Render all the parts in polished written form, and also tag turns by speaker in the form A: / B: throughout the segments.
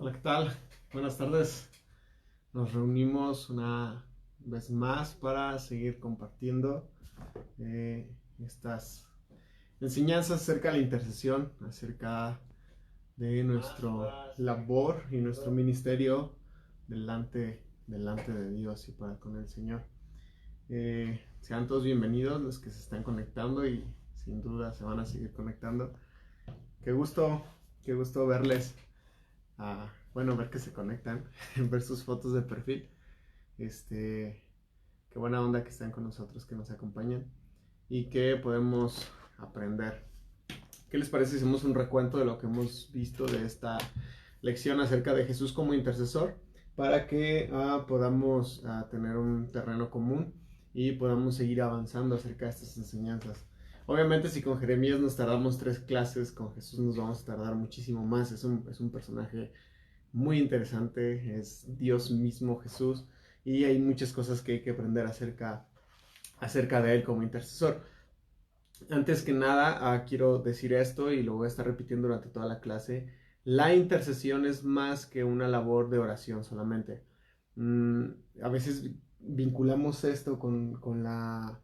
A: Hola, ¿qué tal? Buenas tardes. Nos reunimos una vez más para seguir compartiendo estas enseñanzas acerca de la intercesión, acerca de nuestro labor y nuestro ministerio delante de Dios y para con el Señor. Sean todos bienvenidos los que se están conectando y sin duda se van a seguir conectando. Qué gusto, qué gusto verles. Bueno, ver que se conectan, ver sus fotos de perfil. Qué buena onda que están con nosotros, que nos acompañan y que podemos aprender. ¿Qué les parece si hacemos un recuento de lo que hemos visto de esta lección acerca de Jesús como intercesor para que podamos tener un terreno común y podamos seguir avanzando acerca de estas enseñanzas? Obviamente si con Jeremías nos tardamos 3 clases, con Jesús nos vamos a tardar muchísimo más. Es un personaje muy interesante, es Dios mismo, Jesús, y hay muchas cosas que hay que aprender acerca de Él como intercesor. Antes que nada, quiero decir esto y lo voy a estar repitiendo durante toda la clase. La intercesión es más que una labor de oración solamente. A veces vinculamos esto con la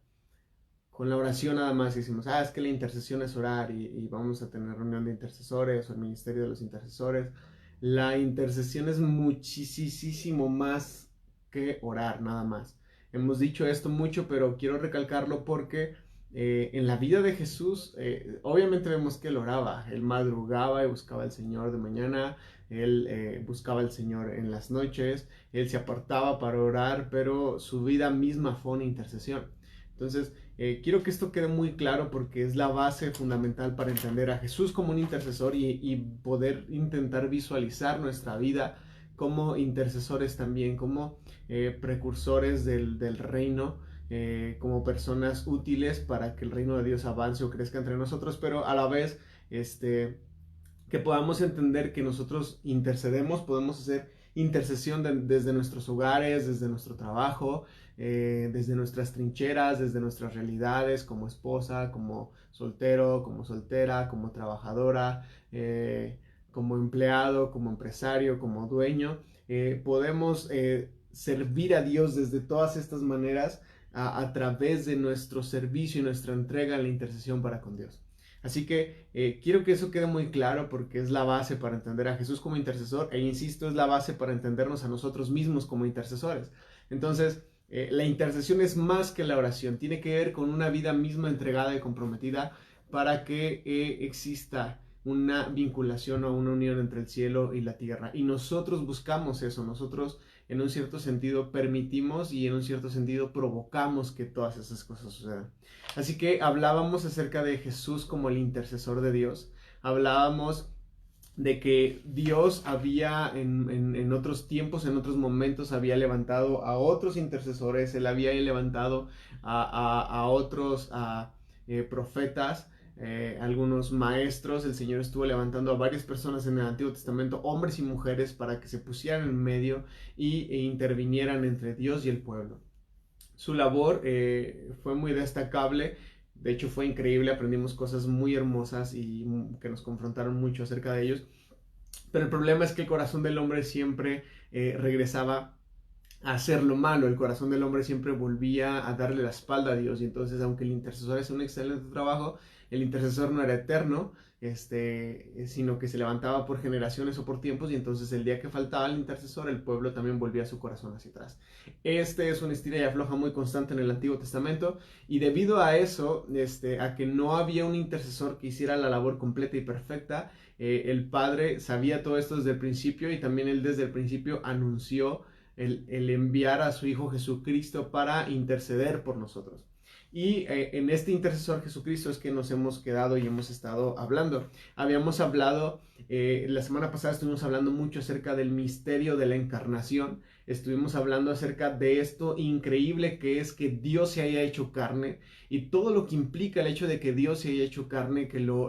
A: oración nada más y decimos, es que la intercesión es orar y vamos a tener reunión de intercesores o el ministerio de los intercesores. La intercesión es muchísimo más que orar nada más. Hemos dicho esto mucho, pero quiero recalcarlo porque en la vida de Jesús, obviamente vemos que él oraba, él madrugaba y buscaba al Señor de mañana, él buscaba al Señor en las noches, él se apartaba para orar, pero su vida misma fue una intercesión. Entonces, quiero que esto quede muy claro porque es la base fundamental para entender a Jesús como un intercesor y poder intentar visualizar nuestra vida como intercesores también, como precursores del reino, como personas útiles para que el reino de Dios avance o crezca entre nosotros, pero a la vez que podamos entender que nosotros intercedemos, podemos hacer intercesión desde nuestros hogares, desde nuestro trabajo, desde nuestras trincheras, desde nuestras realidades como esposa, como soltero, como soltera, como trabajadora, como empleado, como empresario, como dueño. Podemos servir a Dios desde todas estas maneras a través de nuestro servicio y nuestra entrega en la intercesión para con Dios. Así que quiero que eso quede muy claro porque es la base para entender a Jesús como intercesor e insisto, es la base para entendernos a nosotros mismos como intercesores. Entonces, la intercesión es más que la oración, tiene que ver con una vida misma entregada y comprometida para que exista una vinculación o una unión entre el cielo y la tierra. Y nosotros buscamos eso, nosotros en un cierto sentido permitimos y en un cierto sentido provocamos que todas esas cosas sucedan. Así que hablábamos acerca de Jesús como el intercesor de Dios, hablábamos de que Dios había en otros tiempos, en otros momentos, había levantado a otros intercesores, él había levantado a otros profetas, algunos maestros, el Señor estuvo levantando a varias personas en el Antiguo Testamento, hombres y mujeres, para que se pusieran en medio e intervinieran entre Dios y el pueblo. Su labor fue muy destacable, de hecho fue increíble, aprendimos cosas muy hermosas y que nos confrontaron mucho acerca de ellos, pero el problema es que el corazón del hombre siempre regresaba a hacer lo malo, el corazón del hombre siempre volvía a darle la espalda a Dios y entonces aunque el intercesor hace un excelente trabajo, el intercesor no era eterno, sino que se levantaba por generaciones o por tiempos y entonces el día que faltaba el intercesor el pueblo también volvía su corazón hacia atrás. Es una estira y afloja muy constante en el Antiguo Testamento y debido a eso, a que no había un intercesor que hiciera la labor completa y perfecta, el Padre sabía todo esto desde el principio y también él desde el principio anunció el enviar a su Hijo Jesucristo para interceder por nosotros. Y en este intercesor Jesucristo es que nos hemos quedado y hemos estado hablando. Habíamos hablado, la semana pasada estuvimos hablando mucho acerca del misterio de la encarnación. Estuvimos hablando acerca de esto increíble que es que Dios se haya hecho carne y todo lo que implica el hecho de que Dios se haya hecho carne, que lo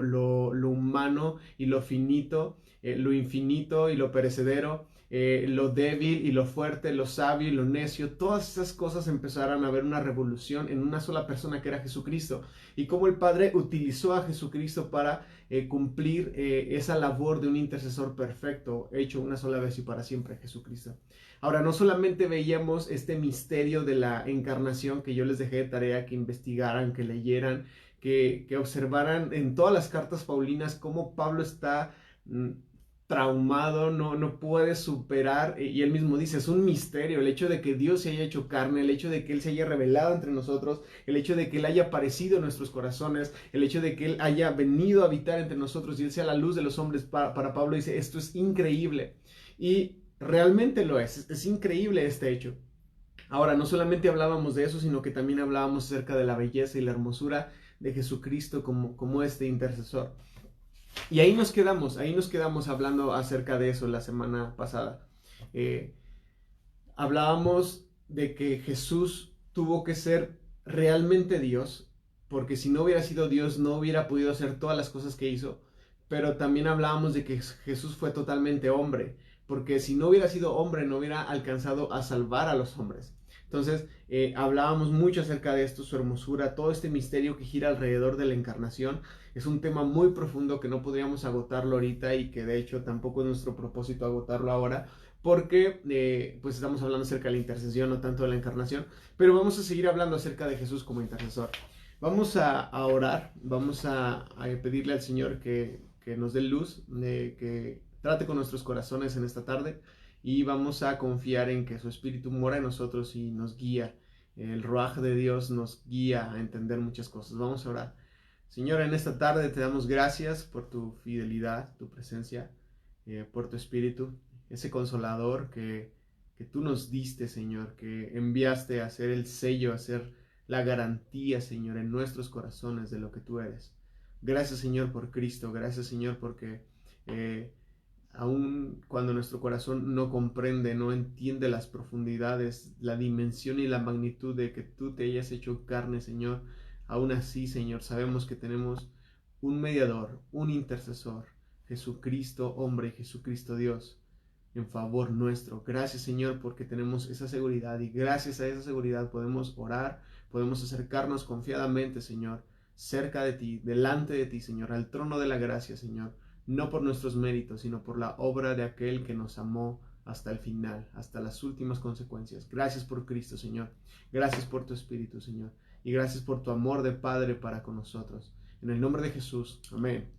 A: humano y lo finito, lo infinito y lo perecedero, lo débil y lo fuerte, lo sabio y lo necio, todas esas cosas empezaron a ver una revolución en una sola persona que era Jesucristo, y cómo el Padre utilizó a Jesucristo para cumplir esa labor de un intercesor perfecto, hecho una sola vez y para siempre, Jesucristo. Ahora, no solamente veíamos este misterio de la encarnación, que yo les dejé de tarea que investigaran, que leyeran, que observaran en todas las cartas paulinas cómo Pablo está traumado, no puede superar, y él mismo dice, es un misterio el hecho de que Dios se haya hecho carne, el hecho de que Él se haya revelado entre nosotros, el hecho de que Él haya aparecido en nuestros corazones, el hecho de que Él haya venido a habitar entre nosotros y Él sea la luz de los hombres. Para Pablo dice, esto es increíble, y realmente lo es increíble este hecho. Ahora, no solamente hablábamos de eso, sino que también hablábamos acerca de la belleza y la hermosura de Jesucristo como este intercesor. Y ahí nos quedamos hablando acerca de eso la semana pasada. Hablábamos de que Jesús tuvo que ser realmente Dios, porque si no hubiera sido Dios no hubiera podido hacer todas las cosas que hizo, pero también hablábamos de que Jesús fue totalmente hombre, porque si no hubiera sido hombre no hubiera alcanzado a salvar a los hombres. Entonces, hablábamos mucho acerca de esto, su hermosura, todo este misterio que gira alrededor de la encarnación. Es un tema muy profundo que no podríamos agotarlo ahorita, y que de hecho tampoco es nuestro propósito agotarlo ahora, porque pues estamos hablando acerca de la intercesión, no tanto de la encarnación, pero vamos a seguir hablando acerca de Jesús como intercesor. Vamos a orar, vamos a pedirle al Señor que nos dé luz, que trate con nuestros corazones en esta tarde, y vamos a confiar en que su Espíritu mora en nosotros y nos guía. El Ruaj de Dios nos guía a entender muchas cosas. Vamos a orar. Señor, en esta tarde te damos gracias por tu fidelidad, tu presencia, por tu Espíritu, ese consolador que tú nos diste, Señor, que enviaste a ser el sello, a ser la garantía, Señor, en nuestros corazones de lo que tú eres. Gracias, Señor, por Cristo. Gracias, Señor, porque aun cuando nuestro corazón no comprende, no entiende las profundidades, la dimensión y la magnitud de que tú te hayas hecho carne, Señor, aún así, Señor, sabemos que tenemos un mediador, un intercesor, Jesucristo hombre, Jesucristo Dios, en favor nuestro. Gracias, Señor, porque tenemos esa seguridad, y gracias a esa seguridad podemos orar, podemos acercarnos confiadamente, Señor, cerca de ti, delante de ti, Señor, al trono de la gracia, Señor, no por nuestros méritos, sino por la obra de aquel que nos amó hasta el final, hasta las últimas consecuencias. Gracias por Cristo, Señor. Gracias por tu Espíritu, Señor. Y gracias por tu amor de Padre para con nosotros. En el nombre de Jesús. Amén.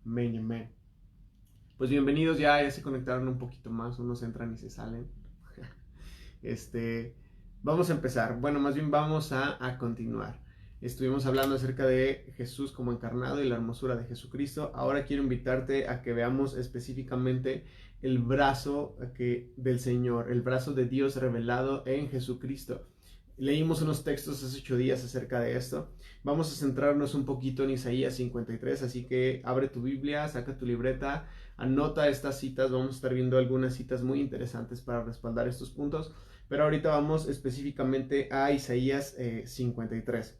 A: Amén y amén. Pues bienvenidos, ya se conectaron un poquito más, unos entran y se salen. Vamos a empezar. Bueno, más bien vamos a continuar. Estuvimos hablando acerca de Jesús como encarnado y la hermosura de Jesucristo. Ahora quiero invitarte a que veamos específicamente el brazo del Señor, el brazo de Dios revelado en Jesucristo. Leímos unos textos hace 8 días acerca de esto. Vamos a centrarnos un poquito en Isaías 53, así que abre tu Biblia, saca tu libreta, anota estas citas. Vamos a estar viendo algunas citas muy interesantes para respaldar estos puntos, pero ahorita vamos específicamente a Isaías 53.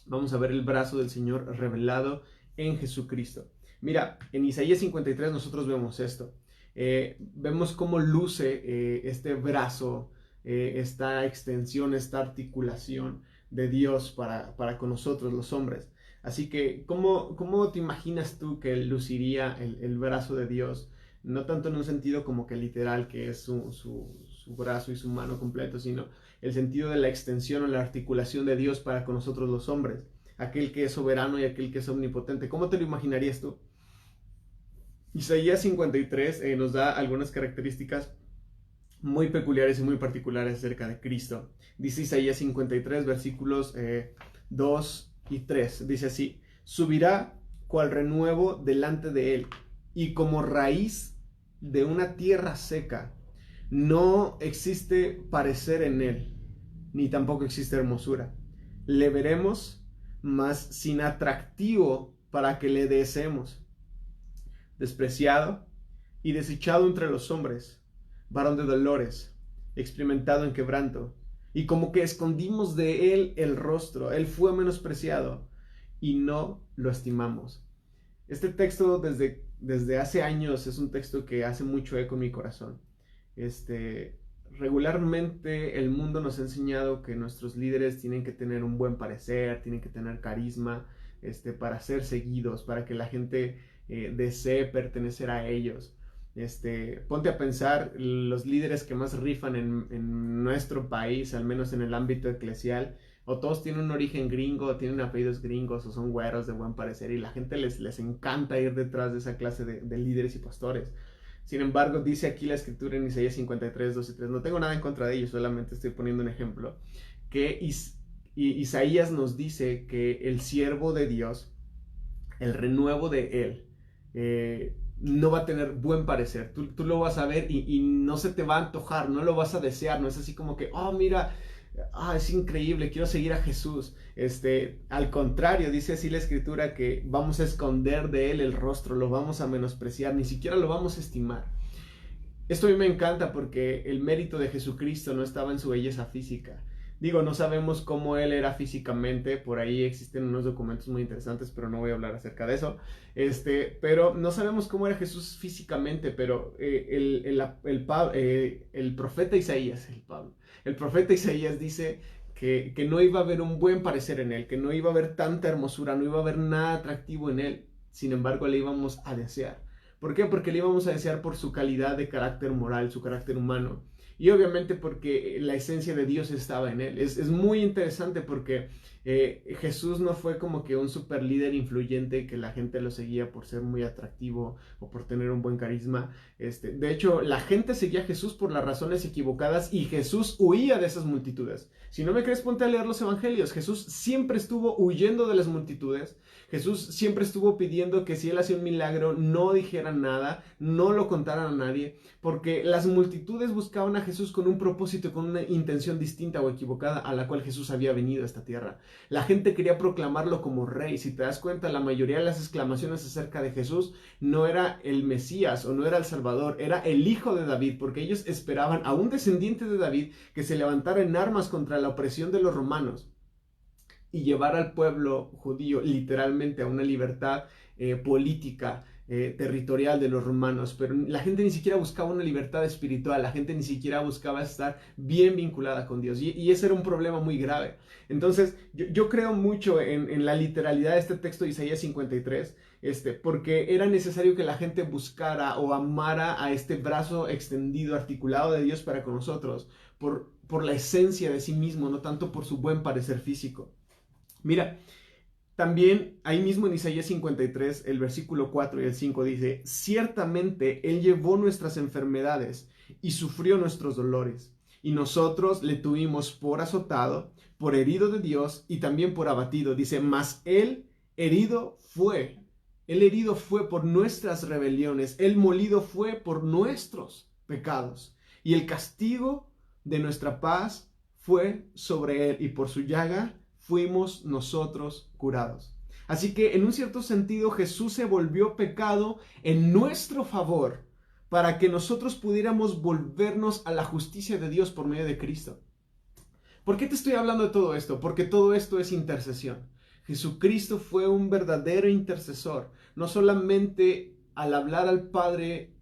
A: Vamos a ver el brazo del Señor revelado en Jesucristo. Mira, en Isaías 53 nosotros vemos esto. Vemos cómo luce este brazo, esta extensión, esta articulación de Dios para con nosotros los hombres. Así que, ¿cómo te imaginas tú que luciría el brazo de Dios? No tanto en un sentido como que literal, que es su brazo y su mano completo, sino el sentido de la extensión o la articulación de Dios para con nosotros los hombres, aquel que es soberano y aquel que es omnipotente. ¿Cómo te lo imaginarías tú? Isaías 53 nos da algunas características muy peculiares y muy particulares acerca de Cristo. Dice Isaías 53, versículos 2 y 3. Dice así: subirá cual renuevo delante de él, y como raíz de una tierra seca. No existe parecer en él, ni tampoco existe hermosura. Le veremos, mas sin atractivo para que le deseemos. Despreciado y desechado entre los hombres, varón de dolores, experimentado en quebranto, y como que escondimos de él el rostro. Él fue menospreciado y no lo estimamos. Este texto desde hace años es un texto que hace mucho eco en mi corazón. Regularmente el mundo nos ha enseñado que nuestros líderes tienen que tener un buen parecer, tienen que tener carisma, para ser seguidos, para que la gente desee pertenecer a ellos. Ponte a pensar, los líderes que más rifan en nuestro país, al menos en el ámbito eclesial, o todos tienen un origen gringo, o tienen apellidos gringos, o son güeros de buen parecer, y la gente les encanta ir detrás de esa clase de líderes y pastores. Sin embargo, dice aquí la escritura en Isaías 53, 2 y 3, no tengo nada en contra de ellos, solamente estoy poniendo un ejemplo, que Isaías nos dice que el siervo de Dios, el renuevo de él, no va a tener buen parecer. Tú lo vas a ver y no se te va a antojar, no lo vas a desear, no es así como que, oh, mira, es increíble, quiero seguir a Jesús. Al contrario, dice así la escritura que vamos a esconder de él el rostro, lo vamos a menospreciar, ni siquiera lo vamos a estimar. Esto a mí me encanta porque el mérito de Jesucristo no estaba en su belleza física. Digo, no sabemos cómo él era físicamente, por ahí existen unos documentos muy interesantes, pero no voy a hablar acerca de eso. Pero no sabemos cómo era Jesús físicamente, pero el profeta Isaías, el profeta Isaías dice que no iba a haber un buen parecer en él, que no iba a haber tanta hermosura, no iba a haber nada atractivo en él. Sin embargo, le íbamos a desear. ¿Por qué? Porque le íbamos a desear por su calidad de carácter moral, su carácter humano. Y obviamente porque la esencia de Dios estaba en él. Es muy interesante porque Jesús no fue como que un super líder influyente que la gente lo seguía por ser muy atractivo o por tener un buen carisma. De hecho, la gente seguía a Jesús por las razones equivocadas y Jesús huía de esas multitudes. Si no me crees, ponte a leer los evangelios. Jesús siempre estuvo huyendo de las multitudes. Jesús siempre estuvo pidiendo que si él hacía un milagro no dijeran nada, no lo contaran a nadie, porque las multitudes buscaban a Jesús con un propósito, con una intención distinta o equivocada a la cual Jesús había venido a esta tierra. La gente quería proclamarlo como rey. Si te das cuenta, la mayoría de las exclamaciones acerca de Jesús no era el Mesías o no era el Salvador, era el hijo de David, porque ellos esperaban a un descendiente de David que se levantara en armas contra la opresión de los romanos y llevar al pueblo judío literalmente a una libertad política, territorial de los romanos, pero la gente ni siquiera buscaba una libertad espiritual, la gente ni siquiera buscaba estar bien vinculada con Dios, y ese era un problema muy grave. Entonces yo creo mucho en la literalidad de este texto de Isaías 53, porque era necesario que la gente buscara o amara a este brazo extendido, articulado de Dios para con nosotros, por la esencia de sí mismo, no tanto por su buen parecer físico. Mira, también ahí mismo en Isaías 53, el versículo 4 y el 5 dice, ciertamente Él llevó nuestras enfermedades y sufrió nuestros dolores, y nosotros le tuvimos por azotado, por herido de Dios y también por abatido. Dice, mas Él herido fue por nuestras rebeliones, Él molido fue por nuestros pecados, y el castigo de nuestra paz fue sobre Él, y por su llaga fuimos nosotros curados. Así que en un cierto sentido Jesús se volvió pecado en nuestro favor para que nosotros pudiéramos volvernos a la justicia de Dios por medio de Cristo. ¿Por qué te estoy hablando de todo esto? Porque todo esto es intercesión. Jesucristo fue un verdadero intercesor, no solamente al hablar al Padre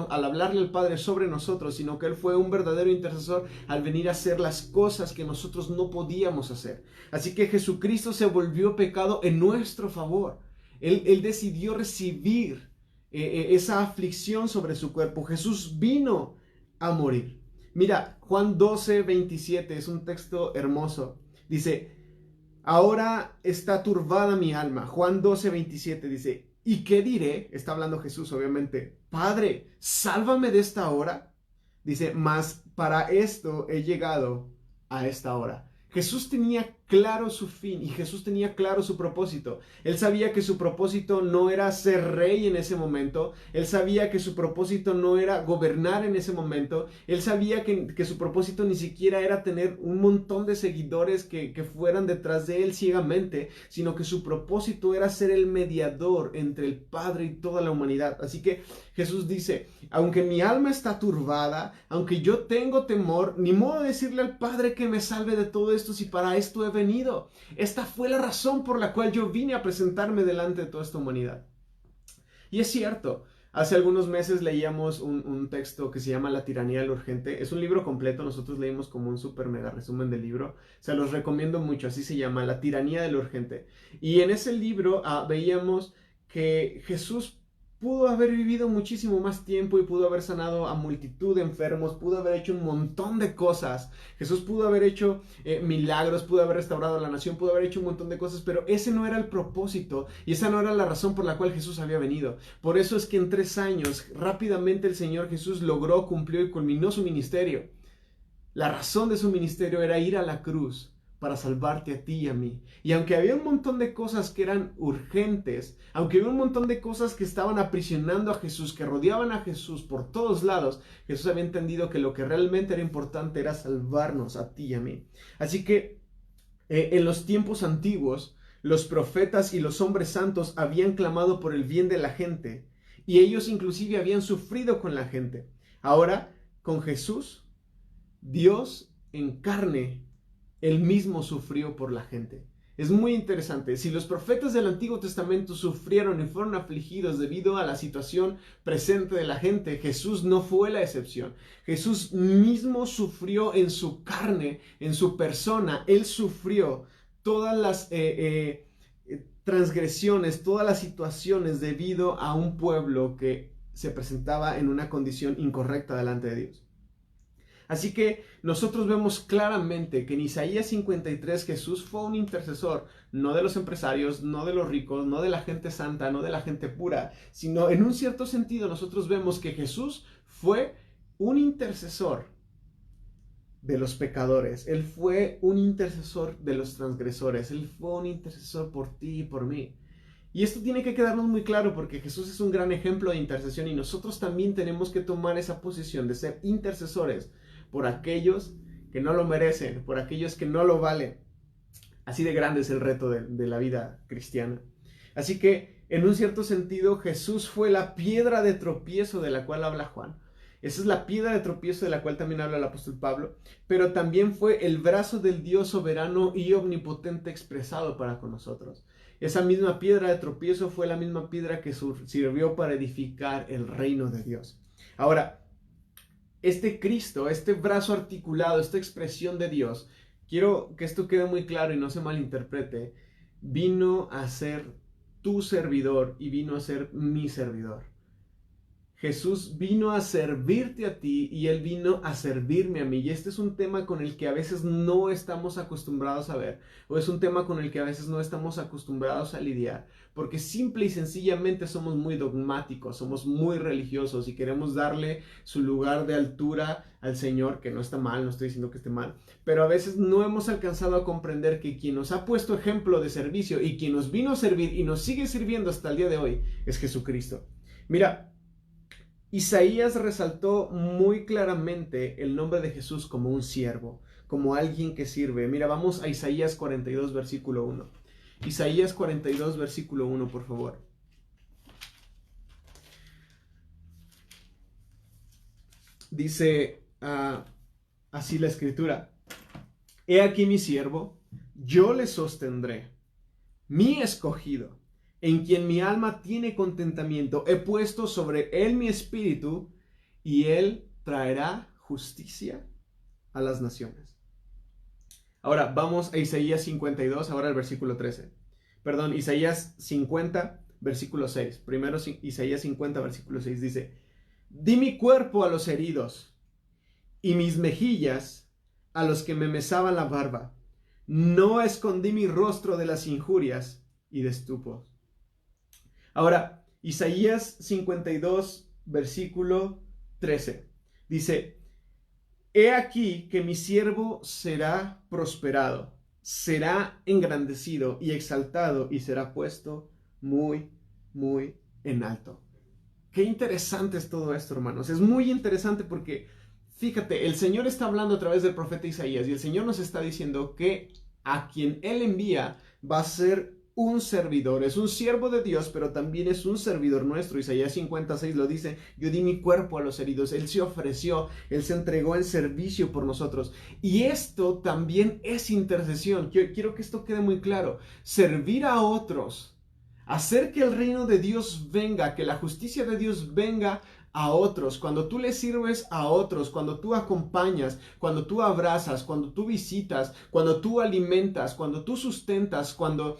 A: al hablarle al Padre sobre nosotros, sino que Él fue un verdadero intercesor al venir a hacer las cosas que nosotros no podíamos hacer. Así que Jesucristo se volvió pecado en nuestro favor. Él decidió recibir esa aflicción sobre su cuerpo. Jesús vino a morir. Mira, Juan 12, 27 es un texto hermoso. Dice, ahora está turbada mi alma. Juan 12, 27 dice, ¿y qué diré? Está hablando Jesús, obviamente. Padre, sálvame de esta hora. Dice, mas para esto he llegado a esta hora. Jesús tenía claro su fin y Jesús tenía claro su propósito. Él sabía que su propósito no era ser rey en ese momento. Él sabía que su propósito no era gobernar en ese momento. Él sabía que su propósito ni siquiera era tener un montón de seguidores que fueran detrás de él ciegamente, sino que su propósito era ser el mediador entre el Padre y toda la humanidad. Así que Jesús dice, aunque mi alma está turbada, aunque yo tengo temor, ni modo de decirle al Padre que me salve de todo esto si para esto he venido. Esta fue la razón por la cual yo vine a presentarme delante de toda esta humanidad. Y es cierto, Hace algunos meses leíamos un texto que se llama La tiranía del urgente. Es un libro completo, nosotros leímos como un super mega resumen del libro. Se los recomiendo mucho, así se llama, La tiranía del urgente. Y en ese libro veíamos que Jesús pudo haber vivido muchísimo más tiempo y pudo haber sanado a multitud de enfermos, pudo haber hecho un montón de cosas. Jesús pudo haber hecho milagros, pudo haber restaurado la nación, pudo haber hecho un montón de cosas, pero ese no era el propósito y esa no era la razón por la cual Jesús había venido. Por eso es que en 3 años rápidamente el Señor Jesús logró, cumplió y culminó su ministerio. La razón de su ministerio era ir a la cruz para salvarte a ti y a mí. Y aunque había un montón de cosas que eran urgentes, aunque había un montón de cosas que estaban aprisionando a Jesús, que rodeaban a Jesús por todos lados, Jesús había entendido que lo que realmente era importante era salvarnos a ti y a mí. Así que en los tiempos antiguos, los profetas y los hombres santos habían clamado por el bien de la gente, y ellos inclusive habían sufrido con la gente. Ahora, con Jesús, Dios en carne, él mismo sufrió por la gente. Es muy interesante. Si los profetas del Antiguo Testamento sufrieron y fueron afligidos debido a la situación presente de la gente, Jesús no fue la excepción. Jesús mismo sufrió en su carne, en su persona. Él sufrió todas las transgresiones, todas las situaciones debido a un pueblo que se presentaba en una condición incorrecta delante de Dios. Así que nosotros vemos claramente que en Isaías 53 Jesús fue un intercesor, no de los empresarios, no de los ricos, no de la gente santa, no de la gente pura, sino en un cierto sentido nosotros vemos que Jesús fue un intercesor de los pecadores, Él fue un intercesor de los transgresores, Él fue un intercesor por ti y por mí. Y esto tiene que quedarnos muy claro porque Jesús es un gran ejemplo de intercesión y nosotros también tenemos que tomar esa posición de ser intercesores por aquellos que no lo merecen, por aquellos que no lo valen. Así de grande es el reto de la vida cristiana. Así que, en un cierto sentido, Jesús fue la piedra de tropiezo de la cual habla Juan. Esa es la piedra de tropiezo de la cual también habla el apóstol Pablo, pero también fue el brazo del Dios soberano y omnipotente expresado para con nosotros. Esa misma piedra de tropiezo fue la misma piedra que sirvió para edificar el reino de Dios. Ahora, este Cristo, este brazo articulado, esta expresión de Dios, quiero que esto quede muy claro y no se malinterprete, vino a ser tu servidor y vino a ser mi servidor. Jesús vino a servirte a ti y Él vino a servirme a mí. Y este es un tema con el que a veces no estamos acostumbrados a ver, o es un tema con el que a veces no estamos acostumbrados a lidiar, porque simple y sencillamente somos muy dogmáticos, somos muy religiosos y queremos darle su lugar de altura al Señor, que no está mal, no estoy diciendo que esté mal, pero a veces no hemos alcanzado a comprender que quien nos ha puesto ejemplo de servicio y quien nos vino a servir y nos sigue sirviendo hasta el día de hoy es Jesucristo. Mira, Isaías resaltó muy claramente el nombre de Jesús como un siervo, como alguien que sirve. Mira, vamos a Isaías 42, versículo 1. Isaías 42, versículo 1, por favor. Dice así la escritura: He aquí mi siervo, yo le sostendré, mi escogido, en quien mi alma tiene contentamiento. He puesto sobre él mi espíritu, y él traerá justicia a las naciones. Ahora vamos a Isaías 52, ahora el versículo 13. Perdón, Isaías 50, versículo 6. Primero Isaías 50, versículo 6 dice: Di mi cuerpo a los heridos, y mis mejillas a los que me mesaban la barba. No escondí mi rostro de las injurias y de estupos. Ahora, Isaías 52, versículo 13, dice: He aquí que mi siervo será prosperado, será engrandecido y exaltado y será puesto muy, muy en alto. Qué interesante es todo esto, hermanos. Es muy interesante porque, fíjate, el Señor está hablando a través del profeta Isaías y el Señor nos está diciendo que a quien Él envía va a ser un servidor, es un siervo de Dios, pero también es un servidor nuestro. Isaías 56 lo dice: yo di mi cuerpo a los heridos. Él se ofreció, Él se entregó en servicio por nosotros. Y esto también es intercesión. Quiero que esto quede muy claro. Servir a otros Hacer que el reino de Dios venga, que la justicia de Dios venga a otros. Cuando tú le sirves a otros, cuando tú acompañas, cuando tú abrazas, cuando tú visitas, cuando tú alimentas, cuando tú sustentas, cuando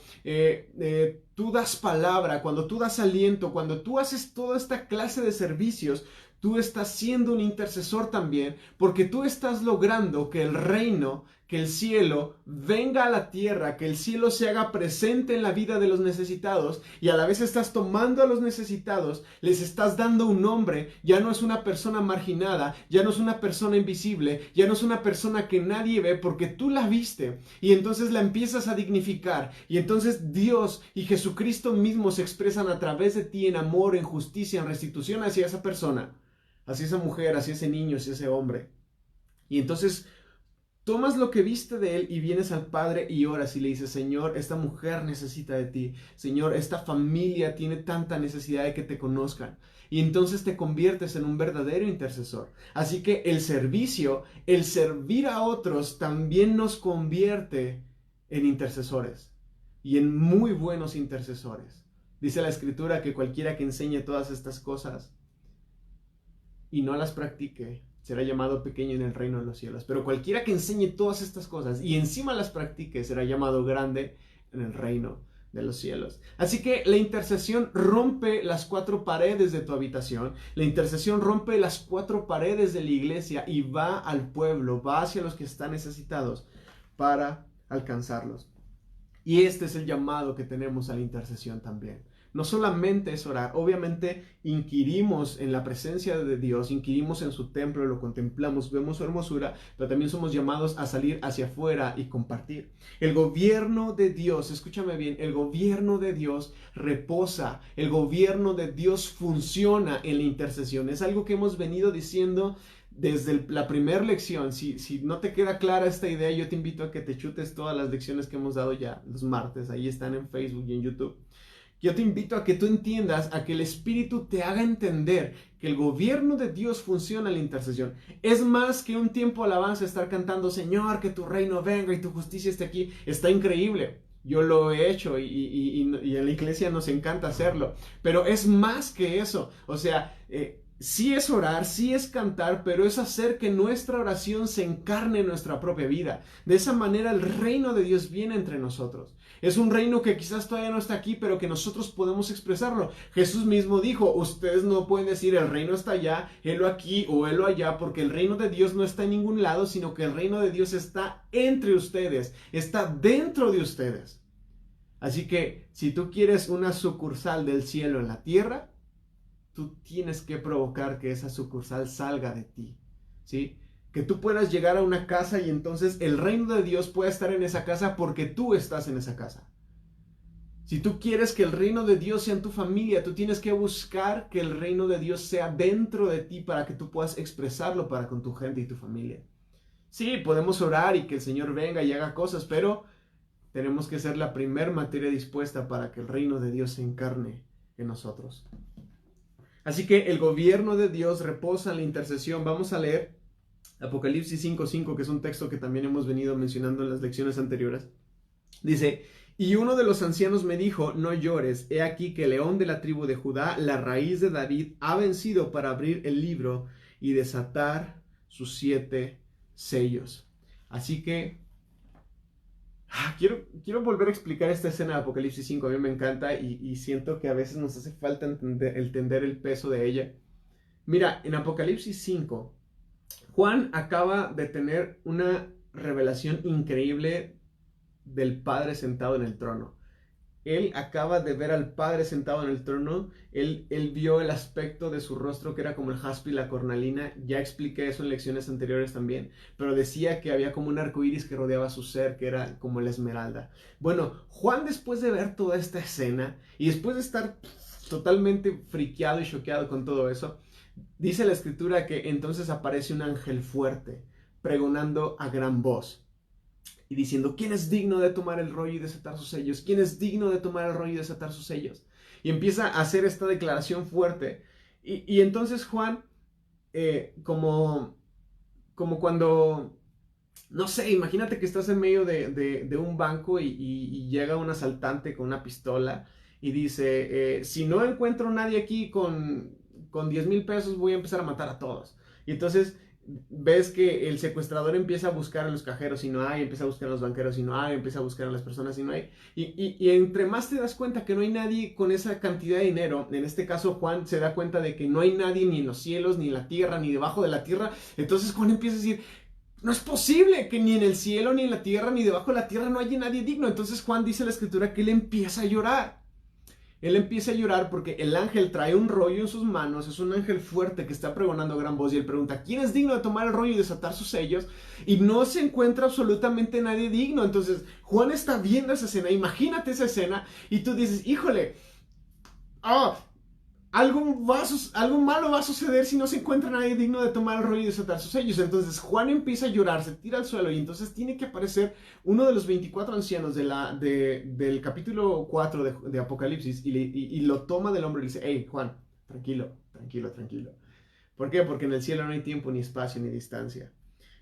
A: tú das palabra, cuando tú das aliento, cuando tú haces toda esta clase de servicios, tú estás siendo un intercesor también, porque tú estás logrando que el reino, que el cielo venga a la tierra, que el cielo se haga presente en la vida de los necesitados, y a la vez estás tomando a los necesitados, les estás dando un nombre. Ya no es una persona marginada, ya no es una persona invisible, ya no es una persona que nadie ve porque tú la viste, y entonces la empiezas a dignificar, y entonces Dios y Jesucristo mismo se expresan a través de ti en amor, en justicia, en restitución hacia esa persona, hacia esa mujer, hacia ese niño, hacia ese hombre. Y entonces tomas lo que viste de él y vienes al Padre y oras y le dices: Señor, esta mujer necesita de ti. Señor, esta familia tiene tanta necesidad de que te conozcan. Y entonces te conviertes en un verdadero intercesor. Así que el servicio, el servir a otros, también nos convierte en intercesores. Y en muy buenos intercesores. Dice la Escritura que cualquiera que enseñe todas estas cosas y no las practique, será llamado pequeño en el reino de los cielos. Pero cualquiera que enseñe todas estas cosas y encima las practique, será llamado grande en el reino de los cielos. Así que la intercesión rompe las 4 paredes de tu habitación. La intercesión rompe las 4 paredes de la iglesia y va al pueblo, va hacia los que están necesitados para alcanzarlos. Y este es el llamado que tenemos a la intercesión también. No solamente es orar, obviamente inquirimos en la presencia de Dios, inquirimos en su templo, lo contemplamos, vemos su hermosura, pero también somos llamados a salir hacia afuera y compartir. El gobierno de Dios, escúchame bien, el gobierno de Dios reposa, el gobierno de Dios funciona en la intercesión. Es algo que hemos venido diciendo desde la primera lección. Si no te queda clara esta idea, yo te invito a que te chutes todas las lecciones que hemos dado ya los martes, ahí están en Facebook y en YouTube. Yo te invito a que tú entiendas, a que el Espíritu te haga entender que el gobierno de Dios funciona en la intercesión. Es más que un tiempo de alabanza estar cantando: Señor, que tu reino venga y tu justicia esté aquí. Está increíble. Yo lo he hecho y en la iglesia nos encanta hacerlo. Pero es más que eso. O sea, sí es orar, sí es cantar, pero es hacer que nuestra oración se encarne en nuestra propia vida. De esa manera el reino de Dios viene entre nosotros. Es un reino que quizás todavía no está aquí, pero que nosotros podemos expresarlo. Jesús mismo dijo: ustedes no pueden decir el reino está allá, helo aquí o helo allá, porque el reino de Dios no está en ningún lado, sino que el reino de Dios está entre ustedes, está dentro de ustedes. Así que si tú quieres una sucursal del cielo en la tierra, tú tienes que provocar que esa sucursal salga de ti, ¿sí? Que tú puedas llegar a una casa y entonces el reino de Dios pueda estar en esa casa porque tú estás en esa casa. Si tú quieres que el reino de Dios sea en tu familia, tú tienes que buscar que el reino de Dios sea dentro de ti para que tú puedas expresarlo para con tu gente y tu familia. Sí, podemos orar y que el Señor venga y haga cosas, pero tenemos que ser la primer materia dispuesta para que el reino de Dios se encarne en nosotros. Así que el gobierno de Dios reposa en la intercesión. Vamos a leer Apocalipsis 5:5, que es un texto que también hemos venido mencionando en las lecciones anteriores. Dice: y uno de los ancianos me dijo: no llores, he aquí que el león de la tribu de Judá, la raíz de David, ha vencido para abrir el libro y desatar sus 7 sellos. Así que quiero volver a explicar esta escena de Apocalipsis 5. A mí me encanta y siento que a veces nos hace falta entender el peso de ella. Mira, en Apocalipsis 5, Juan acaba de tener una revelación increíble del Padre sentado en el trono. Él acaba de ver al Padre sentado en el trono. Él vio el aspecto de su rostro, que era como el jaspe y la cornalina. Ya expliqué eso en lecciones anteriores también. Pero decía que había como un arco iris que rodeaba su ser, que era como la esmeralda. Bueno, Juan, después de ver toda esta escena y después de estar totalmente friqueado y choqueado con todo eso, dice la Escritura que entonces aparece un ángel fuerte, pregonando a gran voz y diciendo: ¿quién es digno de tomar el rollo y desatar sus sellos? ¿Quién es digno de tomar el rollo y desatar sus sellos? Y empieza a hacer esta declaración fuerte. Y entonces Juan, como cuando, no sé, imagínate que estás en medio de un banco y llega un asaltante con una pistola y dice, si no encuentro nadie aquí con 10,000 pesos, voy a empezar a matar a todos. Y entonces ves que el secuestrador empieza a buscar a los cajeros y no hay, empieza a buscar a los banqueros y no hay, empieza a buscar a las personas y no hay. Y entre más te das cuenta que no hay nadie con esa cantidad de dinero, en este caso Juan se da cuenta de que no hay nadie ni en los cielos, ni en la tierra, ni debajo de la tierra. Entonces Juan empieza a decir, no es posible que ni en el cielo, ni en la tierra, ni debajo de la tierra no haya nadie digno. Entonces Juan dice en la escritura que él empieza a llorar. Él empieza a llorar porque el ángel trae un rollo en sus manos, es un ángel fuerte que está pregonando a gran voz y él pregunta, ¿quién es digno de tomar el rollo y desatar sus sellos? Y no se encuentra absolutamente nadie digno. Entonces Juan está viendo esa escena, imagínate esa escena y tú dices, híjole, oh, algo malo va a suceder si no se encuentra nadie digno de tomar el rollo y desatar sus sellos. Entonces Juan empieza a llorar, se tira al suelo y entonces tiene que aparecer uno de los 24 ancianos del capítulo 4 de Apocalipsis y lo toma del hombro y le dice, hey Juan, tranquilo, tranquilo, tranquilo. ¿Por qué? Porque en el cielo no hay tiempo, ni espacio, ni distancia.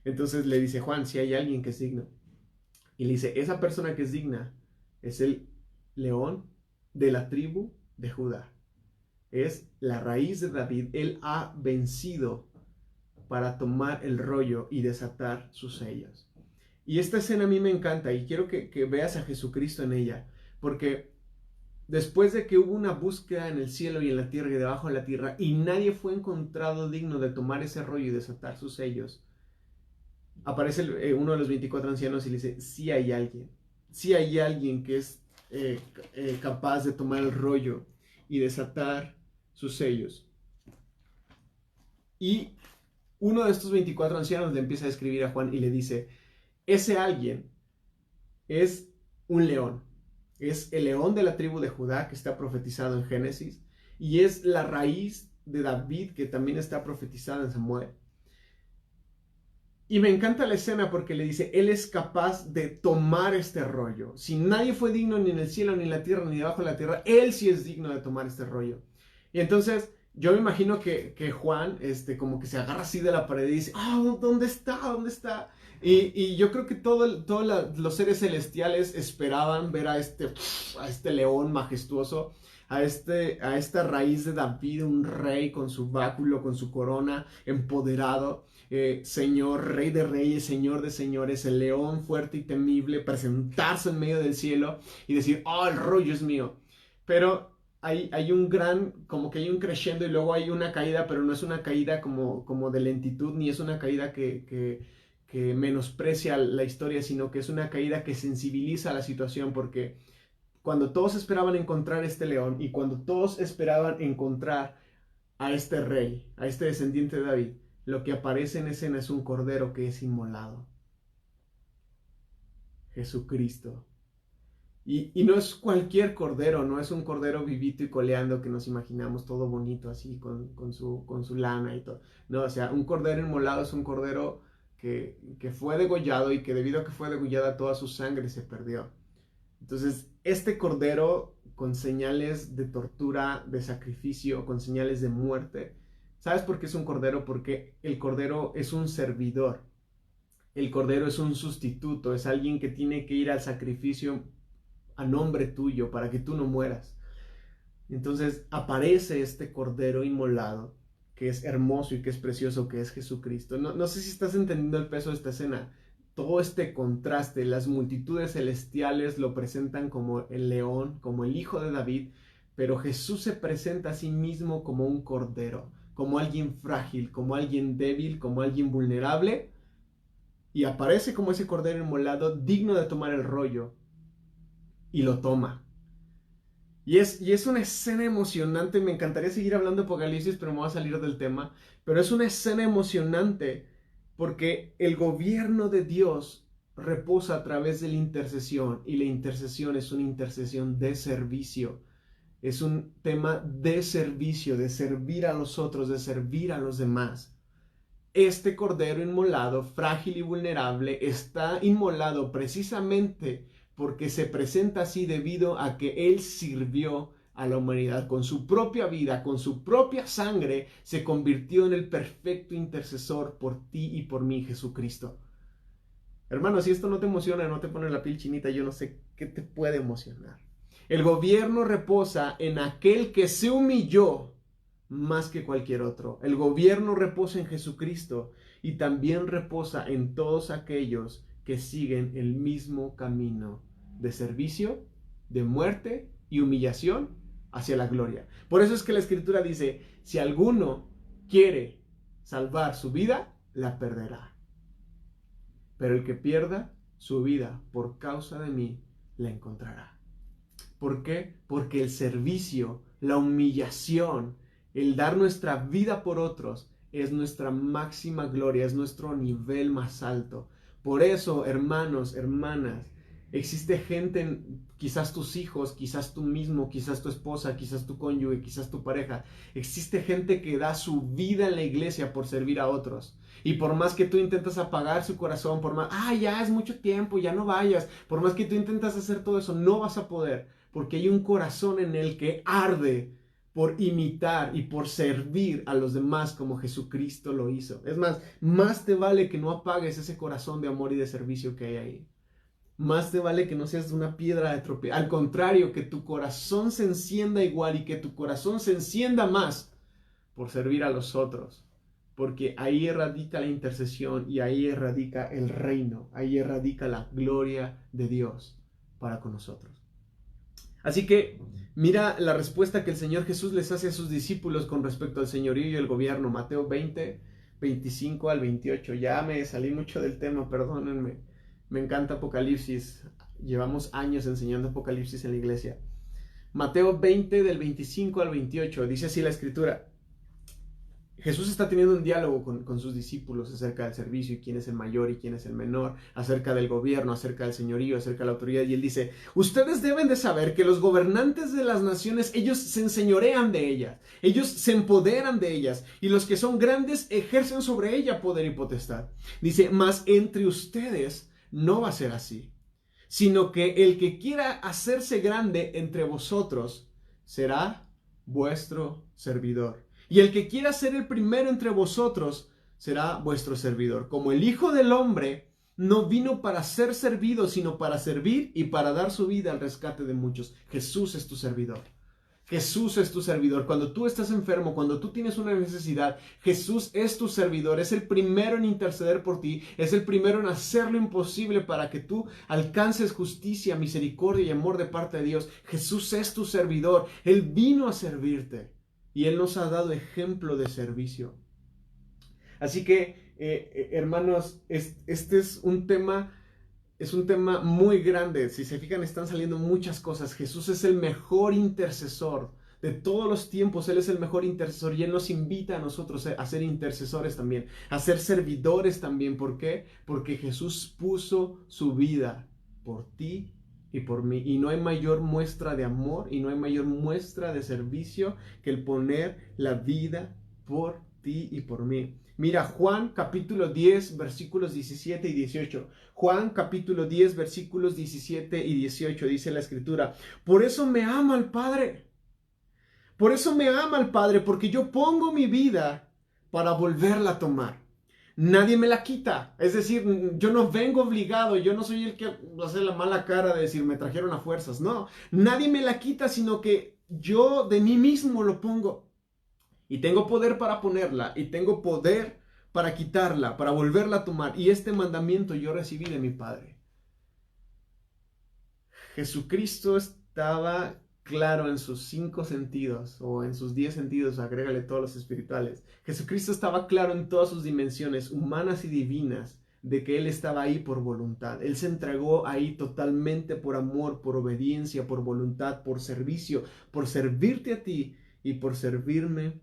A: Entonces le dice, Juan, si hay alguien que es digno. Y le dice, esa persona que es digna es el león de la tribu de Judá. Es la raíz de David. Él ha vencido para tomar el rollo y desatar sus sellos. Y esta escena a mí me encanta y quiero que veas a Jesucristo en ella, porque después de que hubo una búsqueda en el cielo y en la tierra y debajo de la tierra y nadie fue encontrado digno de tomar ese rollo y desatar sus sellos, aparece uno de los 24 ancianos y le dice, sí hay alguien que es capaz de tomar el rollo y desatar sus sellos. Y uno de estos 24 ancianos le empieza a escribir a Juan y le dice, ese alguien es un león, es el león de la tribu de Judá que está profetizado en Génesis y es la raíz de David que también está profetizada en Samuel. Y me encanta la escena porque le dice, él es capaz de tomar este rollo. Si nadie fue digno ni en el cielo, ni en la tierra, ni debajo de la tierra, él sí es digno de tomar este rollo. Y entonces yo me imagino que Juan como que se agarra así de la pared y dice, ¿dónde está? ¿Dónde está? Y yo creo que todos los seres celestiales esperaban ver a este león majestuoso, a esta raíz de David, un rey con su báculo, con su corona, empoderado. Señor, Rey de Reyes, Señor de Señores, el león fuerte y temible, presentarse en medio del cielo y decir, el rollo es mío. Pero hay un como que hay un crescendo y luego hay una caída, pero no es una caída como de lentitud, ni es una caída que menosprecia la historia, sino que es una caída que sensibiliza a la situación, porque cuando todos esperaban encontrar este león y cuando todos esperaban encontrar a este rey, a este descendiente de David, lo que aparece en escena es un cordero que es inmolado. Jesucristo. Y no es cualquier cordero, no es un cordero vivito y coleando que nos imaginamos todo bonito así con su lana y todo. No, o sea, un cordero inmolado es un cordero que fue degollado y que debido a que fue degollada toda su sangre se perdió. Entonces, este cordero con señales de tortura, de sacrificio, con señales de muerte. ¿Sabes por qué es un cordero? Porque el cordero es un servidor. El cordero es un sustituto, es alguien que tiene que ir al sacrificio a nombre tuyo para que tú no mueras. Entonces aparece este cordero inmolado, que es hermoso y que es precioso, que es Jesucristo. No sé si estás entendiendo el peso de esta escena. Todo este contraste, las multitudes celestiales lo presentan como el león, como el hijo de David, pero Jesús se presenta a sí mismo como un cordero, como alguien frágil, como alguien débil, como alguien vulnerable, y aparece como ese cordero inmolado digno de tomar el rollo, y lo toma. Y es una escena emocionante. Me encantaría seguir hablando de Apocalipsis, pero me voy a salir del tema. Pero es una escena emocionante porque el gobierno de Dios reposa a través de la intercesión. Y la intercesión es una intercesión de servicio. Es un tema de servicio, de servir a los otros, de servir a los demás. Este cordero inmolado, frágil y vulnerable, está inmolado precisamente porque se presenta así debido a que Él sirvió a la humanidad con su propia vida, con su propia sangre, se convirtió en el perfecto intercesor por ti y por mí, Jesucristo. Hermano, si esto no te emociona, no te pone la piel chinita, yo no sé qué te puede emocionar. El gobierno reposa en aquel que se humilló más que cualquier otro. El gobierno reposa en Jesucristo y también reposa en todos aquellos que siguen el mismo camino de servicio, de muerte y humillación hacia la gloria. Por eso es que la Escritura dice, si alguno quiere salvar su vida, la perderá. Pero el que pierda su vida por causa de mí, la encontrará. ¿Por qué? Porque el servicio, la humillación, el dar nuestra vida por otros es nuestra máxima gloria, es nuestro nivel más alto. Por eso, hermanos, hermanas, existe gente, quizás tus hijos, quizás tú mismo, quizás tu esposa, quizás tu cónyuge, quizás tu pareja. Existe gente que da su vida en la iglesia por servir a otros. Y por más que tú intentas apagar su corazón, por más, ya es mucho tiempo, ya no vayas. Por más que tú intentas hacer todo eso, no vas a poder. Porque hay un corazón en él que arde por imitar y por servir a los demás como Jesucristo lo hizo. Es más te vale que no apagues ese corazón de amor y de servicio que hay ahí. Más te vale que no seas una piedra de tropiezo. Al contrario, que tu corazón se encienda igual y que tu corazón se encienda más por servir a los otros. Porque ahí radica la intercesión y ahí radica el reino. Ahí radica la gloria de Dios para con nosotros. Así que mira la respuesta que el Señor Jesús les hace a sus discípulos con respecto al señorío y el gobierno. Mateo 20, 25 al 28. Ya me salí mucho del tema, perdónenme. Me encanta Apocalipsis. Llevamos años enseñando Apocalipsis en la iglesia. Mateo 20 del 25 al 28. Dice así la escritura. Jesús está teniendo un diálogo con sus discípulos acerca del servicio y quién es el mayor y quién es el menor, acerca del gobierno, acerca del señorío, acerca de la autoridad. Y él dice, ustedes deben de saber que los gobernantes de las naciones, ellos se enseñorean de ellas, ellos se empoderan de ellas, y los que son grandes ejercen sobre ella poder y potestad. Dice, mas entre ustedes no va a ser así, sino que el que quiera hacerse grande entre vosotros será vuestro servidor. Y el que quiera ser el primero entre vosotros será vuestro servidor. Como el Hijo del Hombre no vino para ser servido, sino para servir y para dar su vida al rescate de muchos. Jesús es tu servidor. Jesús es tu servidor. Cuando tú estás enfermo, cuando tú tienes una necesidad, Jesús es tu servidor. Es el primero en interceder por ti. Es el primero en hacer lo imposible para que tú alcances justicia, misericordia y amor de parte de Dios. Jesús es tu servidor. Él vino a servirte. Y Él nos ha dado ejemplo de servicio. Así que, hermanos, este es un tema muy grande. Si se fijan, están saliendo muchas cosas. Jesús es el mejor intercesor de todos los tiempos. Él es el mejor intercesor y Él nos invita a nosotros a ser intercesores también, a ser servidores también. ¿Por qué? Porque Jesús puso su vida por ti y por mí. Y no hay mayor muestra de amor y no hay mayor muestra de servicio que el poner la vida por ti y por mí. Mira, Juan capítulo 10, versículos 17 y 18. Juan capítulo 10, versículos 17 y 18 dice la escritura. Por eso me ama el Padre. Por eso me ama el Padre, porque yo pongo mi vida para volverla a tomar. Nadie me la quita. Es decir, yo no vengo obligado. Yo no soy el que hace la mala cara de decir me trajeron a fuerzas. No, nadie me la quita, sino que yo de mí mismo lo pongo. Y tengo poder para ponerla. Y tengo poder para quitarla, para volverla a tomar. Y este mandamiento yo recibí de mi Padre. Jesucristo estaba claro en sus 5 sentidos, o en sus 10 sentidos, agrégale todos los espirituales. Jesucristo estaba claro en todas sus dimensiones, humanas y divinas, de que Él estaba ahí por voluntad. Él se entregó ahí totalmente por amor, por obediencia, por voluntad, por servicio, por servirte a ti y por servirme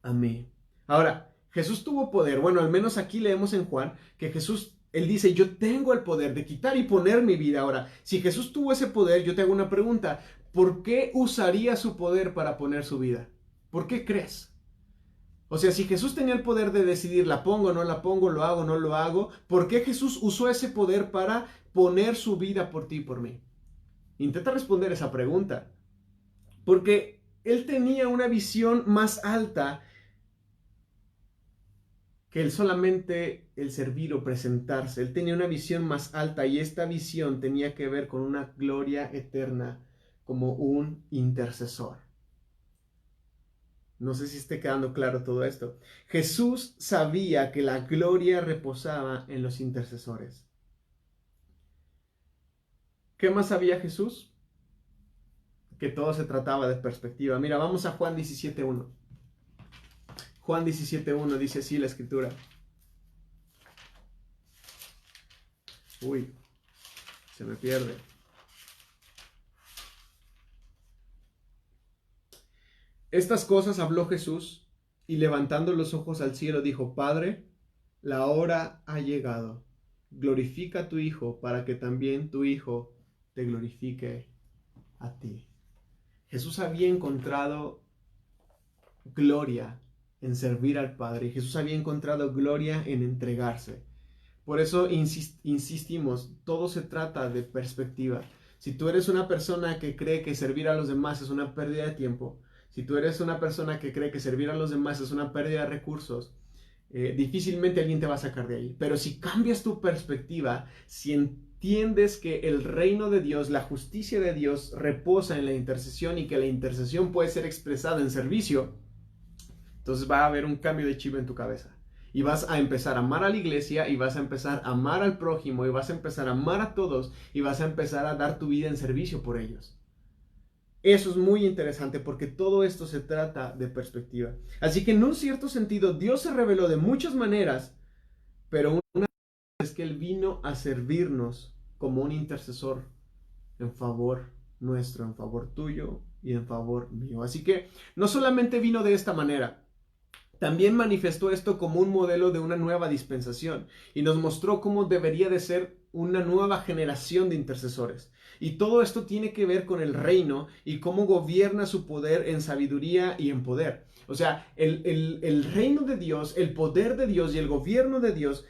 A: a mí. Ahora, Jesús tuvo poder. Bueno, al menos aquí leemos en Juan que Jesús, Él dice, yo tengo el poder de quitar y poner mi vida. Ahora, si Jesús tuvo ese poder, yo te hago una pregunta. ¿Por qué usaría su poder para poner su vida? ¿Por qué crees? O sea, si Jesús tenía el poder de decidir, la pongo, no la pongo, lo hago, no lo hago, ¿por qué Jesús usó ese poder para poner su vida por ti y por mí? Intenta responder esa pregunta. Porque Él tenía una visión más alta que Él solamente el servir o presentarse. Él tenía una visión más alta y esta visión tenía que ver con una gloria eterna como un intercesor. No sé si esté quedando claro todo esto. Jesús sabía que la gloria reposaba en los intercesores. ¿Qué más sabía Jesús? Que todo se trataba de perspectiva. Mira, vamos a Juan 17.1. Juan 17.1 dice así la escritura. Uy, se me pierde. Estas cosas habló Jesús y levantando los ojos al cielo dijo, Padre, la hora ha llegado. Glorifica a tu Hijo para que también tu Hijo te glorifique a ti. Jesús había encontrado gloria en servir al Padre. Jesús había encontrado gloria en entregarse. Por eso insistimos, todo se trata de perspectiva. Si tú eres una persona que cree que servir a los demás es una pérdida de tiempo, si tú eres una persona que cree que servir a los demás es una pérdida de recursos, difícilmente alguien te va a sacar de ahí. Pero si cambias tu perspectiva, si entiendes que el reino de Dios, la justicia de Dios reposa en la intercesión y que la intercesión puede ser expresada en servicio, entonces va a haber un cambio de chip en tu cabeza. Y vas a empezar a amar a la iglesia, y vas a empezar a amar al prójimo, y vas a empezar a amar a todos, y vas a empezar a dar tu vida en servicio por ellos. Eso es muy interesante porque todo esto se trata de perspectiva. Así que en un cierto sentido, Dios se reveló de muchas maneras, pero una es que Él vino a servirnos como un intercesor en favor nuestro, en favor tuyo y en favor mío. Así que no solamente vino de esta manera, también manifestó esto como un modelo de una nueva dispensación y nos mostró cómo debería de ser una nueva generación de intercesores. Y todo esto tiene que ver con el reino y cómo gobierna su poder en sabiduría y en poder. O sea, el reino de Dios, el poder de Dios y el gobierno de Dios,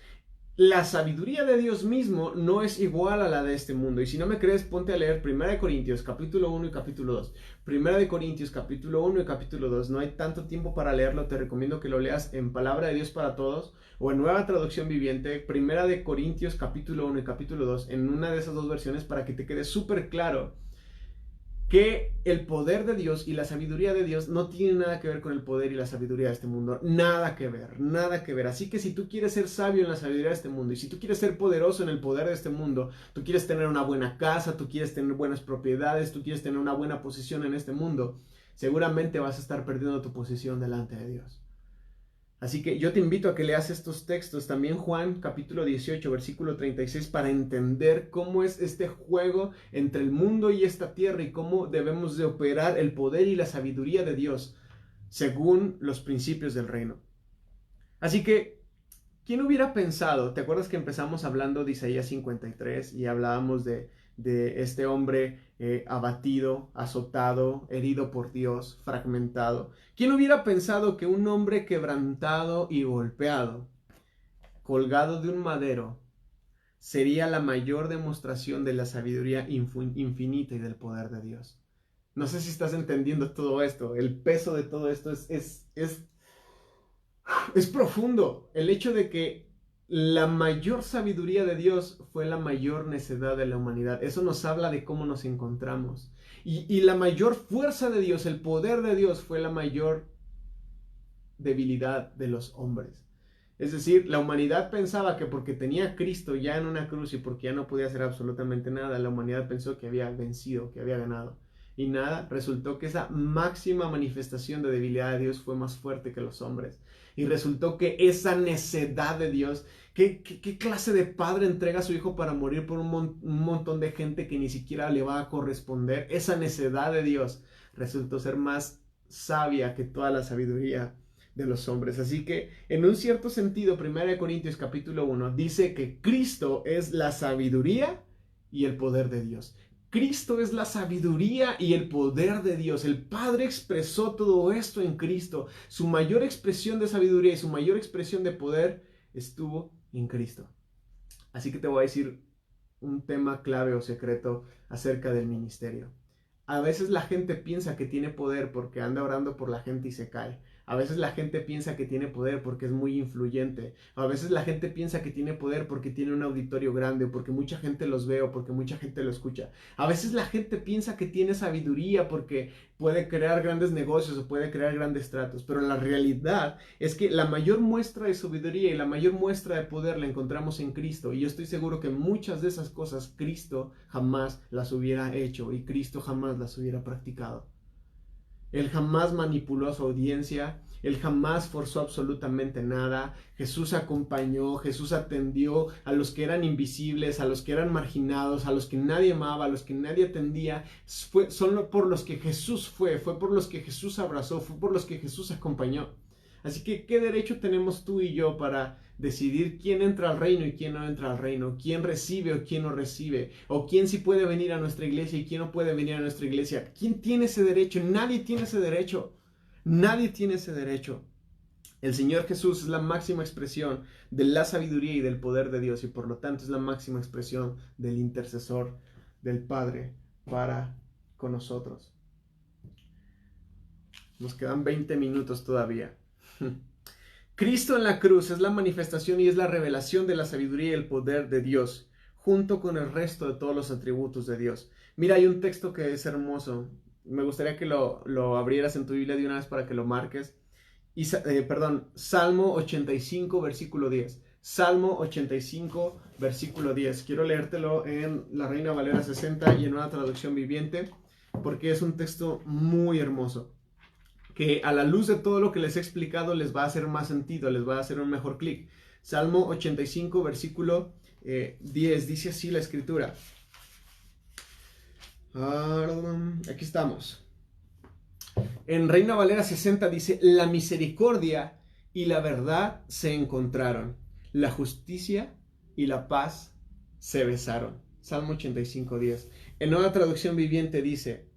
A: la sabiduría de Dios mismo no es igual a la de este mundo. Y si no me crees, ponte a leer 1 Corintios capítulo 1 y capítulo 2. 1 Corintios capítulo 1 y capítulo 2. No hay tanto tiempo para leerlo. Te recomiendo que lo leas en Palabra de Dios para Todos o en Nueva Traducción Viviente. 1 Corintios capítulo 1 y capítulo 2. En una de esas dos versiones para que te quede súper claro que el poder de Dios y la sabiduría de Dios no tienen nada que ver con el poder y la sabiduría de este mundo. Nada que ver, nada que ver. Así que si tú quieres ser sabio en la sabiduría de este mundo y si tú quieres ser poderoso en el poder de este mundo, tú quieres tener una buena casa, tú quieres tener buenas propiedades, tú quieres tener una buena posición en este mundo, seguramente vas a estar perdiendo tu posición delante de Dios. Así que yo te invito a que leas estos textos, también Juan capítulo 18, versículo 36, para entender cómo es este juego entre el mundo y esta tierra y cómo debemos de operar el poder y la sabiduría de Dios según los principios del reino. Así que, ¿quién hubiera pensado? ¿Te acuerdas que empezamos hablando de Isaías 53 y hablábamos de este hombre abatido, azotado, herido por Dios, fragmentado? ¿Quién hubiera pensado que un hombre quebrantado y golpeado, colgado de un madero, sería la mayor demostración de la sabiduría infinita y del poder de Dios? No sé si estás entendiendo todo esto. El peso de todo esto es profundo. El hecho de que la mayor sabiduría de Dios fue la mayor necedad de la humanidad. Eso nos habla de cómo nos encontramos. Y la mayor fuerza de Dios, el poder de Dios, fue la mayor debilidad de los hombres. Es decir, la humanidad pensaba que porque tenía a Cristo ya en una cruz y porque ya no podía hacer absolutamente nada, la humanidad pensó que había vencido, que había ganado. Y nada, resultó que esa máxima manifestación de debilidad de Dios fue más fuerte que los hombres. Y resultó que esa necedad de Dios, ¿qué clase de padre entrega a su hijo para morir por un montón de gente que ni siquiera le va a corresponder? Esa necedad de Dios resultó ser más sabia que toda la sabiduría de los hombres. Así que, en un cierto sentido, 1 Corintios capítulo 1 dice que Cristo es la sabiduría y el poder de Dios. Cristo es la sabiduría y el poder de Dios. El Padre expresó todo esto en Cristo. Su mayor expresión de sabiduría y su mayor expresión de poder estuvo en Cristo. Así que te voy a decir un tema clave o secreto acerca del ministerio. A veces la gente piensa que tiene poder porque anda orando por la gente y se cae. A veces la gente piensa que tiene poder porque es muy influyente. A veces la gente piensa que tiene poder porque tiene un auditorio grande, porque mucha gente los ve o porque mucha gente lo escucha. A veces la gente piensa que tiene sabiduría porque puede crear grandes negocios o puede crear grandes tratos. Pero la realidad es que la mayor muestra de sabiduría y la mayor muestra de poder la encontramos en Cristo. Y yo estoy seguro que muchas de esas cosas Cristo jamás las hubiera hecho y Cristo jamás las hubiera practicado. Él jamás manipuló a su audiencia, Él jamás forzó absolutamente nada. Jesús acompañó, Jesús atendió a los que eran invisibles, a los que eran marginados, a los que nadie amaba, a los que nadie atendía. Son por los que Jesús fue por los que Jesús abrazó, fue por los que Jesús acompañó. Así que, ¿qué derecho tenemos tú y yo para decidir quién entra al reino y quién no entra al reino? ¿Quién recibe o quién no recibe? ¿O quién sí puede venir a nuestra iglesia y quién no puede venir a nuestra iglesia? ¿Quién tiene ese derecho? Nadie tiene ese derecho. Nadie tiene ese derecho. El Señor Jesús es la máxima expresión de la sabiduría y del poder de Dios y por lo tanto es la máxima expresión del intercesor del Padre para con nosotros. Nos quedan 20 minutos todavía. Cristo en la cruz es la manifestación y es la revelación de la sabiduría y el poder de Dios, junto con el resto de todos los atributos de Dios. Mira, hay un texto que es hermoso. Me gustaría que lo abrieras en tu Biblia de una vez para que lo marques. Salmo 85, versículo 10. Salmo 85, versículo 10. Quiero leértelo en la Reina Valera 60 y en una traducción viviente, porque es un texto muy hermoso, que a la luz de todo lo que les he explicado les va a hacer más sentido, les va a hacer un mejor clic. Salmo 85, versículo 10, dice así la escritura. Aquí estamos. En Reina Valera 60 dice, la misericordia y la verdad se encontraron, la justicia y la paz se besaron. Salmo 85, 10. En Nueva Traducción Viviente dice,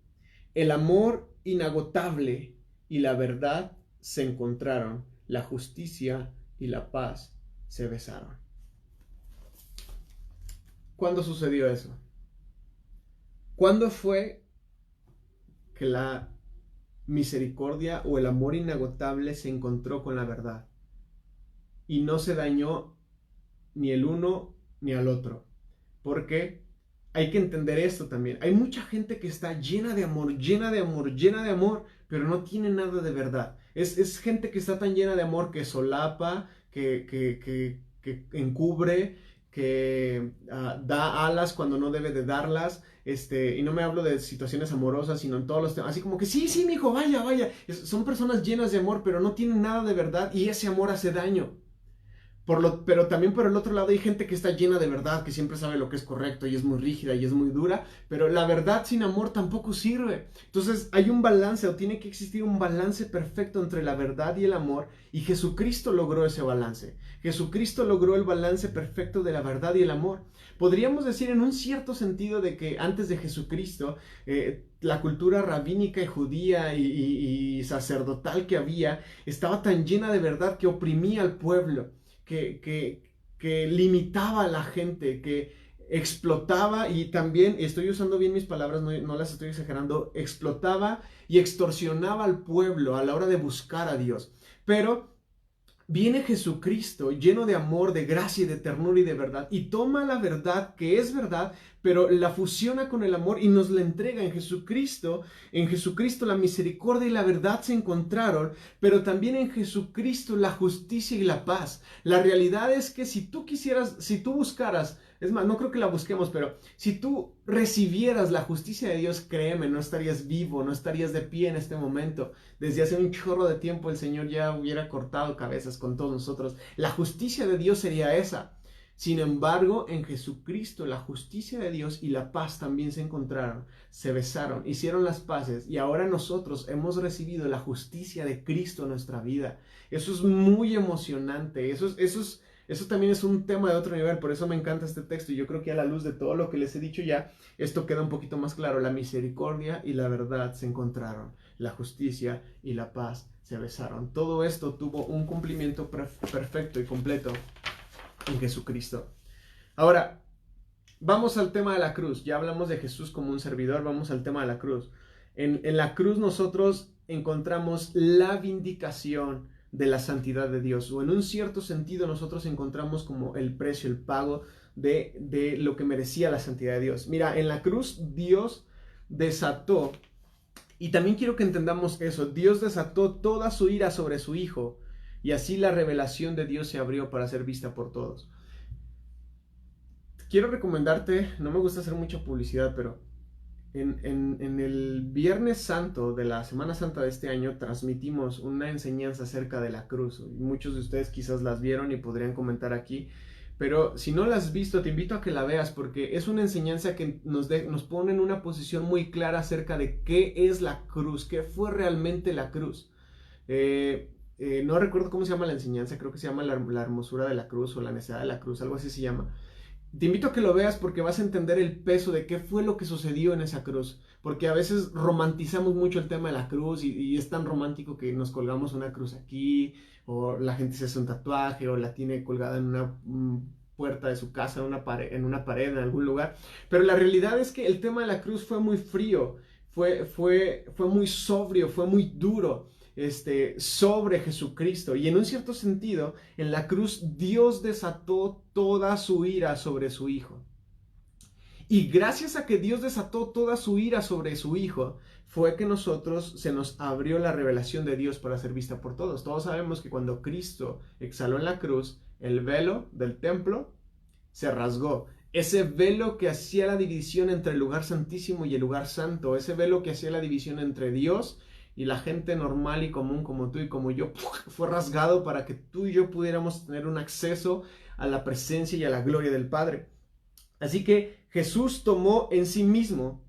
A: el amor inagotable y la verdad se encontraron, la justicia y la paz se besaron. ¿Cuándo sucedió eso? ¿Cuándo fue que la misericordia o el amor inagotable se encontró con la verdad y no se dañó ni el uno ni al otro? Porque hay que entender esto también. Hay mucha gente que está llena de amor, llena de amor, llena de amor, pero no tiene nada de verdad. Es gente que está tan llena de amor que solapa, que encubre, que da alas cuando no debe de darlas. Y no me hablo de situaciones amorosas, sino en todos los temas. Así como que sí, mijo, vaya. Son personas llenas de amor, pero no tienen nada de verdad y ese amor hace daño. Pero también por el otro lado hay gente que está llena de verdad, que siempre sabe lo que es correcto y es muy rígida y es muy dura, pero la verdad sin amor tampoco sirve. Entonces hay un balance, o tiene que existir un balance perfecto entre la verdad y el amor, y Jesucristo logró ese balance. Jesucristo logró el balance perfecto de la verdad y el amor. Podríamos decir en un cierto sentido de que antes de Jesucristo, la cultura rabínica y judía y sacerdotal que había estaba tan llena de verdad que oprimía al pueblo. Que limitaba a la gente, que explotaba, y también, estoy usando bien mis palabras, no las estoy exagerando, explotaba y extorsionaba al pueblo a la hora de buscar a Dios. Pero viene Jesucristo lleno de amor, de gracia y de ternura y de verdad, y toma la verdad que es verdad, pero la fusiona con el amor y nos la entrega en Jesucristo. En Jesucristo la misericordia y la verdad se encontraron, pero también en Jesucristo la justicia y la paz. La realidad es que si tú buscaras, es más, no creo que la busquemos, pero si tú recibieras la justicia de Dios, créeme, no estarías vivo, no estarías de pie en este momento. Desde hace un chorro de tiempo el Señor ya hubiera cortado cabezas con todos nosotros. La justicia de Dios sería esa. Sin embargo, en Jesucristo la justicia de Dios y la paz también se encontraron, se besaron, hicieron las paces, y ahora nosotros hemos recibido la justicia de Cristo en nuestra vida. Eso es muy emocionante. Eso también es un tema de otro nivel, por eso me encanta este texto, y yo creo que a la luz de todo lo que les he dicho ya, esto queda un poquito más claro. La misericordia y la verdad se encontraron, la justicia y la paz se besaron. Todo esto tuvo un cumplimiento perfecto y completo en Jesucristo. Ahora, vamos al tema de la cruz. Ya hablamos de Jesús como un servidor, vamos al tema de la cruz. En la cruz nosotros encontramos la vindicación de la santidad de Dios, o en un cierto sentido nosotros encontramos como el precio, el pago de lo que merecía la santidad de Dios. Mira, en la cruz Dios desató, y también quiero que entendamos eso, Dios desató toda su ira sobre su Hijo, y así la revelación de Dios se abrió para ser vista por todos. Quiero recomendarte, no me gusta hacer mucha publicidad, pero en el Viernes Santo de la Semana Santa de este año transmitimos una enseñanza acerca de la cruz. Muchos de ustedes quizás las vieron y podrían comentar aquí, pero si no la has visto, te invito a que la veas porque es una enseñanza que nos pone en una posición muy clara acerca de qué es la cruz, qué fue realmente la cruz. No recuerdo cómo se llama la enseñanza, creo que se llama la hermosura de la cruz o la necedad de la cruz, algo así se llama. Te invito a que lo veas porque vas a entender el peso de qué fue lo que sucedió en esa cruz. Porque a veces romantizamos mucho el tema de la cruz y es tan romántico que nos colgamos una cruz aquí, o la gente se hace un tatuaje, o la tiene colgada en una puerta de su casa, en una pared, en algún lugar. Pero la realidad es que el tema de la cruz fue muy frío, fue muy sobrio, fue muy duro. Sobre Jesucristo, y en un cierto sentido en la cruz Dios desató toda su ira sobre su Hijo, y gracias a que Dios desató toda su ira sobre su Hijo fue que se nos abrió la revelación de Dios para ser vista por todos. Todos sabemos que cuando Cristo exhaló en la cruz, el velo del templo se rasgó. Ese velo que hacía la división entre el lugar santísimo y el lugar santo, ese velo que hacía la división entre Dios y la gente normal y común como tú y como yo, fue rasgado para que tú y yo pudiéramos tener un acceso a la presencia y a la gloria del Padre. Así que Jesús tomó en sí mismo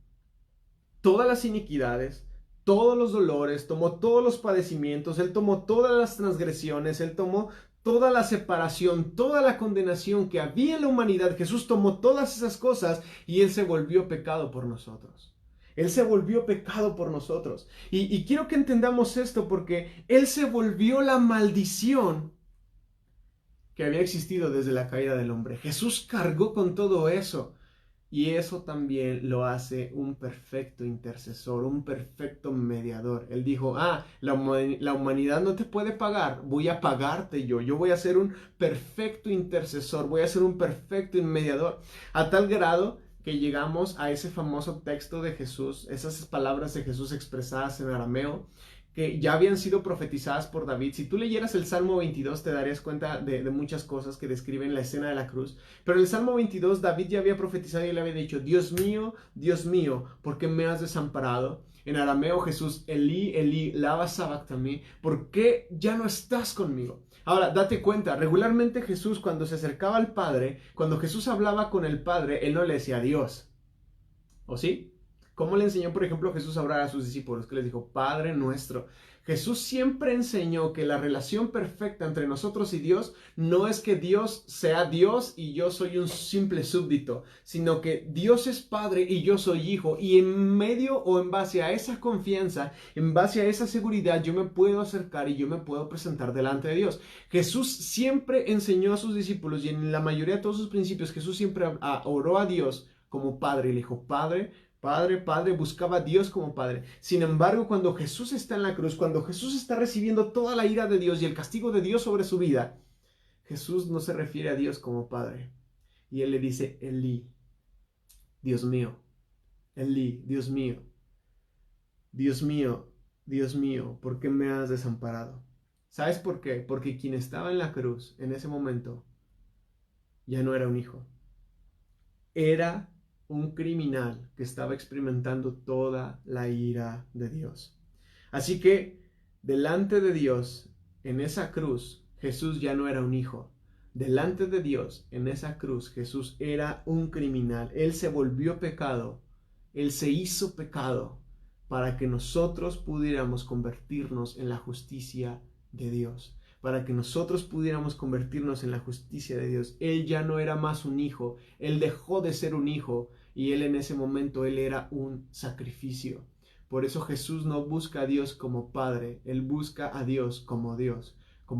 A: todas las iniquidades, todos los dolores, tomó todos los padecimientos, Él tomó todas las transgresiones, Él tomó toda la separación, toda la condenación que había en la humanidad. Jesús tomó todas esas cosas y Él se volvió pecado por nosotros. Él se volvió pecado por nosotros. Y quiero que entendamos esto porque Él se volvió la maldición que había existido desde la caída del hombre. Jesús cargó con todo eso. Y eso también lo hace un perfecto intercesor, un perfecto mediador. Él dijo, la humanidad no te puede pagar, voy a pagarte yo voy a ser un perfecto intercesor, voy a ser un perfecto mediador. A tal grado que llegamos a ese famoso texto de Jesús, esas palabras de Jesús expresadas en arameo, que ya habían sido profetizadas por David. Si tú leyeras el Salmo 22 te darías cuenta de muchas cosas que describen la escena de la cruz. Pero en el Salmo 22 David ya había profetizado y le había dicho, Dios mío, ¿por qué me has desamparado? En arameo Jesús, Elí, Elí, lama sabactani, ¿por qué ya no estás conmigo? Ahora, date cuenta, regularmente Jesús cuando se acercaba al Padre, cuando Jesús hablaba con el Padre, Él no le decía Dios. ¿O sí? ¿Cómo le enseñó, por ejemplo, Jesús a orar a sus discípulos? Que les dijo, Padre nuestro. Jesús siempre enseñó que la relación perfecta entre nosotros y Dios no es que Dios sea Dios y yo soy un simple súbdito, sino que Dios es Padre y yo soy Hijo, y en medio o en base a esa confianza, en base a esa seguridad, yo me puedo acercar y yo me puedo presentar delante de Dios. Jesús siempre enseñó a sus discípulos, y en la mayoría de todos sus principios, Jesús siempre oró a Dios como Padre, y le dijo, Padre, buscaba a Dios como Padre. Sin embargo, cuando Jesús está en la cruz, cuando Jesús está recibiendo toda la ira de Dios y el castigo de Dios sobre su vida, Jesús no se refiere a Dios como Padre. Y Él le dice, Elí, Dios mío, Elí, Dios mío, Dios mío, Dios mío, ¿por qué me has desamparado? ¿Sabes por qué? Porque quien estaba en la cruz en ese momento ya no era un hijo. Era un criminal que estaba experimentando toda la ira de Dios. Así que delante de Dios, en esa cruz, Jesús ya no era un hijo. Delante de Dios, en esa cruz, Jesús era un criminal. Él se volvió pecado. Él se hizo pecado para que nosotros pudiéramos convertirnos en la justicia de Dios, para que nosotros pudiéramos convertirnos en la justicia de Dios. Él ya no era más un hijo, Él dejó de ser un hijo, y Él en ese momento, Él era un sacrificio. Por eso Jesús no busca a Dios como Padre, Él busca a Dios, como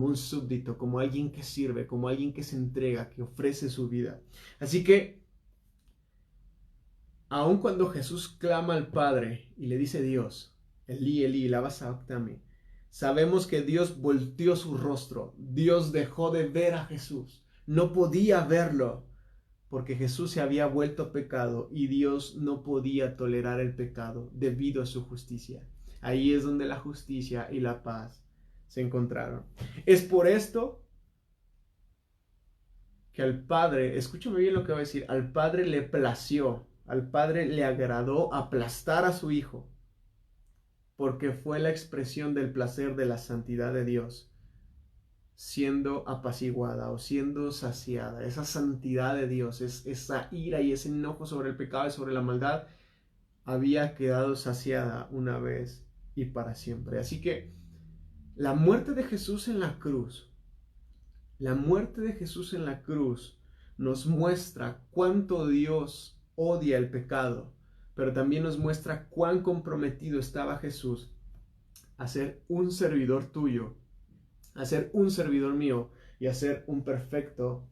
A: un súbdito, como alguien que sirve, como alguien que se entrega, que ofrece su vida. Así que, aun cuando Jesús clama al Padre y le dice Dios, Elí, Elí, lama sabactani. Sabemos que Dios volteó su rostro. Dios dejó de ver a Jesús. No podía verlo porque Jesús se había vuelto pecado y Dios no podía tolerar el pecado debido a su justicia. Ahí es donde la justicia y la paz se encontraron. Es por esto que al Padre, escúchame bien lo que voy a decir, al Padre le plació, al Padre le agradó aplastar a su Hijo, porque fue la expresión del placer de la santidad de Dios siendo apaciguada o siendo saciada. Esa santidad de Dios, esa ira y ese enojo sobre el pecado y sobre la maldad había quedado saciada una vez y para siempre. Así que la muerte de Jesús en la cruz, la muerte de Jesús en la cruz nos muestra cuánto Dios odia el pecado, pero también nos muestra cuán comprometido estaba Jesús a ser un servidor tuyo, a ser un servidor mío y a ser un perfecto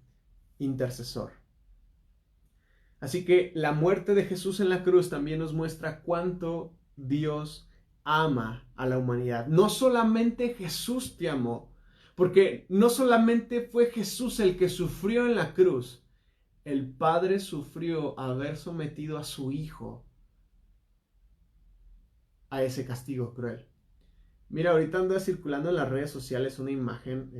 A: intercesor. Así que la muerte de Jesús en la cruz también nos muestra cuánto Dios ama a la humanidad. No solamente Jesús te amó, porque no solamente fue Jesús el que sufrió en la cruz, el Padre sufrió haber sometido a su Hijo a ese castigo cruel. Mira, ahorita anda circulando en las redes sociales una imagen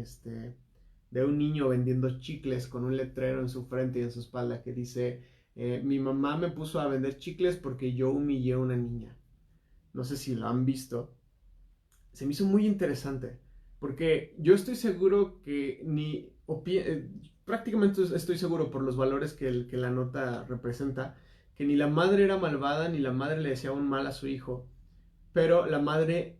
A: de un niño vendiendo chicles con un letrero en su frente y en su espalda que dice, mi mamá me puso a vender chicles porque yo humillé a una niña. No sé si lo han visto. Se me hizo muy interesante porque yo estoy seguro que prácticamente estoy seguro por los valores que la nota representa, que ni la madre era malvada ni la madre le deseaba un mal a su hijo, pero la madre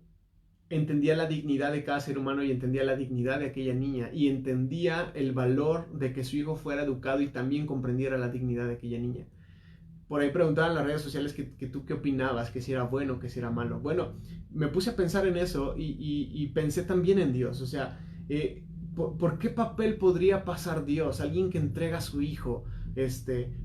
A: entendía la dignidad de cada ser humano y entendía la dignidad de aquella niña y entendía el valor de que su hijo fuera educado y también comprendiera la dignidad de aquella niña. Por ahí preguntaban en las redes sociales que tú qué opinabas, que si era bueno, que si era malo. Bueno, me puse a pensar en eso y pensé también en Dios. O sea, ¿por qué papel podría pasar Dios? Alguien que entrega a su hijo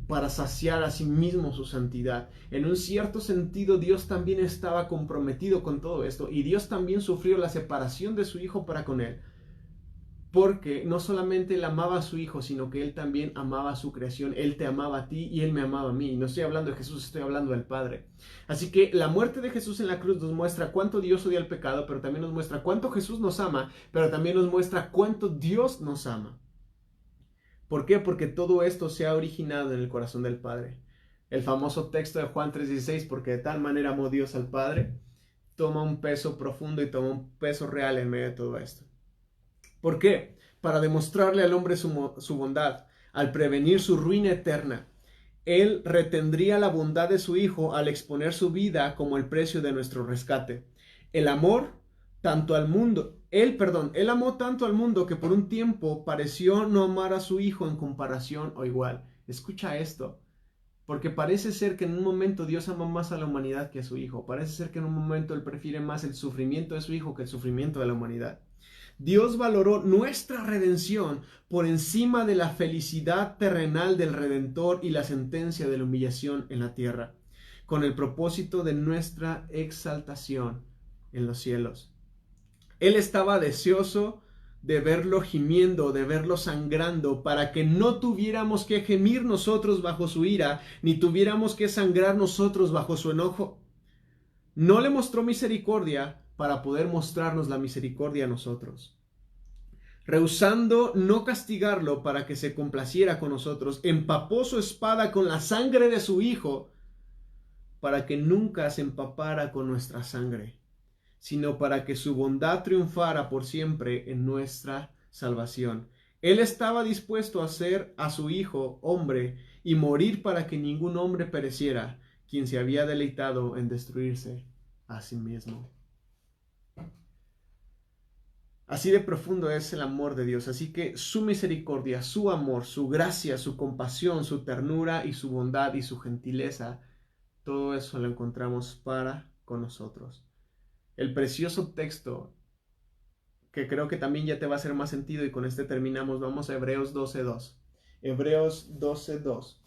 A: para saciar a sí mismo su santidad. En un cierto sentido, Dios también estaba comprometido con todo esto y Dios también sufrió la separación de su hijo para con él. Porque no solamente él amaba a su hijo, sino que él también amaba a su creación. Él te amaba a ti y él me amaba a mí. No estoy hablando de Jesús, estoy hablando del Padre. Así que la muerte de Jesús en la cruz nos muestra cuánto Dios odia el pecado, pero también nos muestra cuánto Jesús nos ama, pero también nos muestra cuánto Dios nos ama. ¿Por qué? Porque todo esto se ha originado en el corazón del Padre. El famoso texto de Juan 3:16, porque de tal manera amó Dios al Padre, toma un peso profundo y toma un peso real en medio de todo esto. ¿Por qué? Para demostrarle al hombre su bondad, al prevenir su ruina eterna. Él retendría la bondad de su Hijo al exponer su vida como el precio de nuestro rescate. El amor tanto al mundo, él amó tanto al mundo que por un tiempo pareció no amar a su Hijo en comparación o igual. Escucha esto, porque parece ser que en un momento Dios ama más a la humanidad que a su Hijo. Parece ser que en un momento Él prefiere más el sufrimiento de su Hijo que el sufrimiento de la humanidad. Dios valoró nuestra redención por encima de la felicidad terrenal del Redentor y la sentencia de la humillación en la tierra, con el propósito de nuestra exaltación en los cielos. Él estaba deseoso de verlo gimiendo, de verlo sangrando, para que no tuviéramos que gemir nosotros bajo su ira, ni tuviéramos que sangrar nosotros bajo su enojo. No le mostró misericordia para poder mostrarnos la misericordia a nosotros. Rehusando no castigarlo para que se complaciera con nosotros, empapó su espada con la sangre de su Hijo, para que nunca se empapara con nuestra sangre, sino para que su bondad triunfara por siempre en nuestra salvación. Él estaba dispuesto a hacer a su Hijo hombre y morir para que ningún hombre pereciera, quien se había deleitado en destruirse a sí mismo. Así de profundo es el amor de Dios. Así que su misericordia, su amor, su gracia, su compasión, su ternura y su bondad y su gentileza, todo eso lo encontramos para con nosotros. El precioso texto, que creo que también ya te va a hacer más sentido y con este terminamos, vamos a Hebreos 12:2. Hebreos 12:2.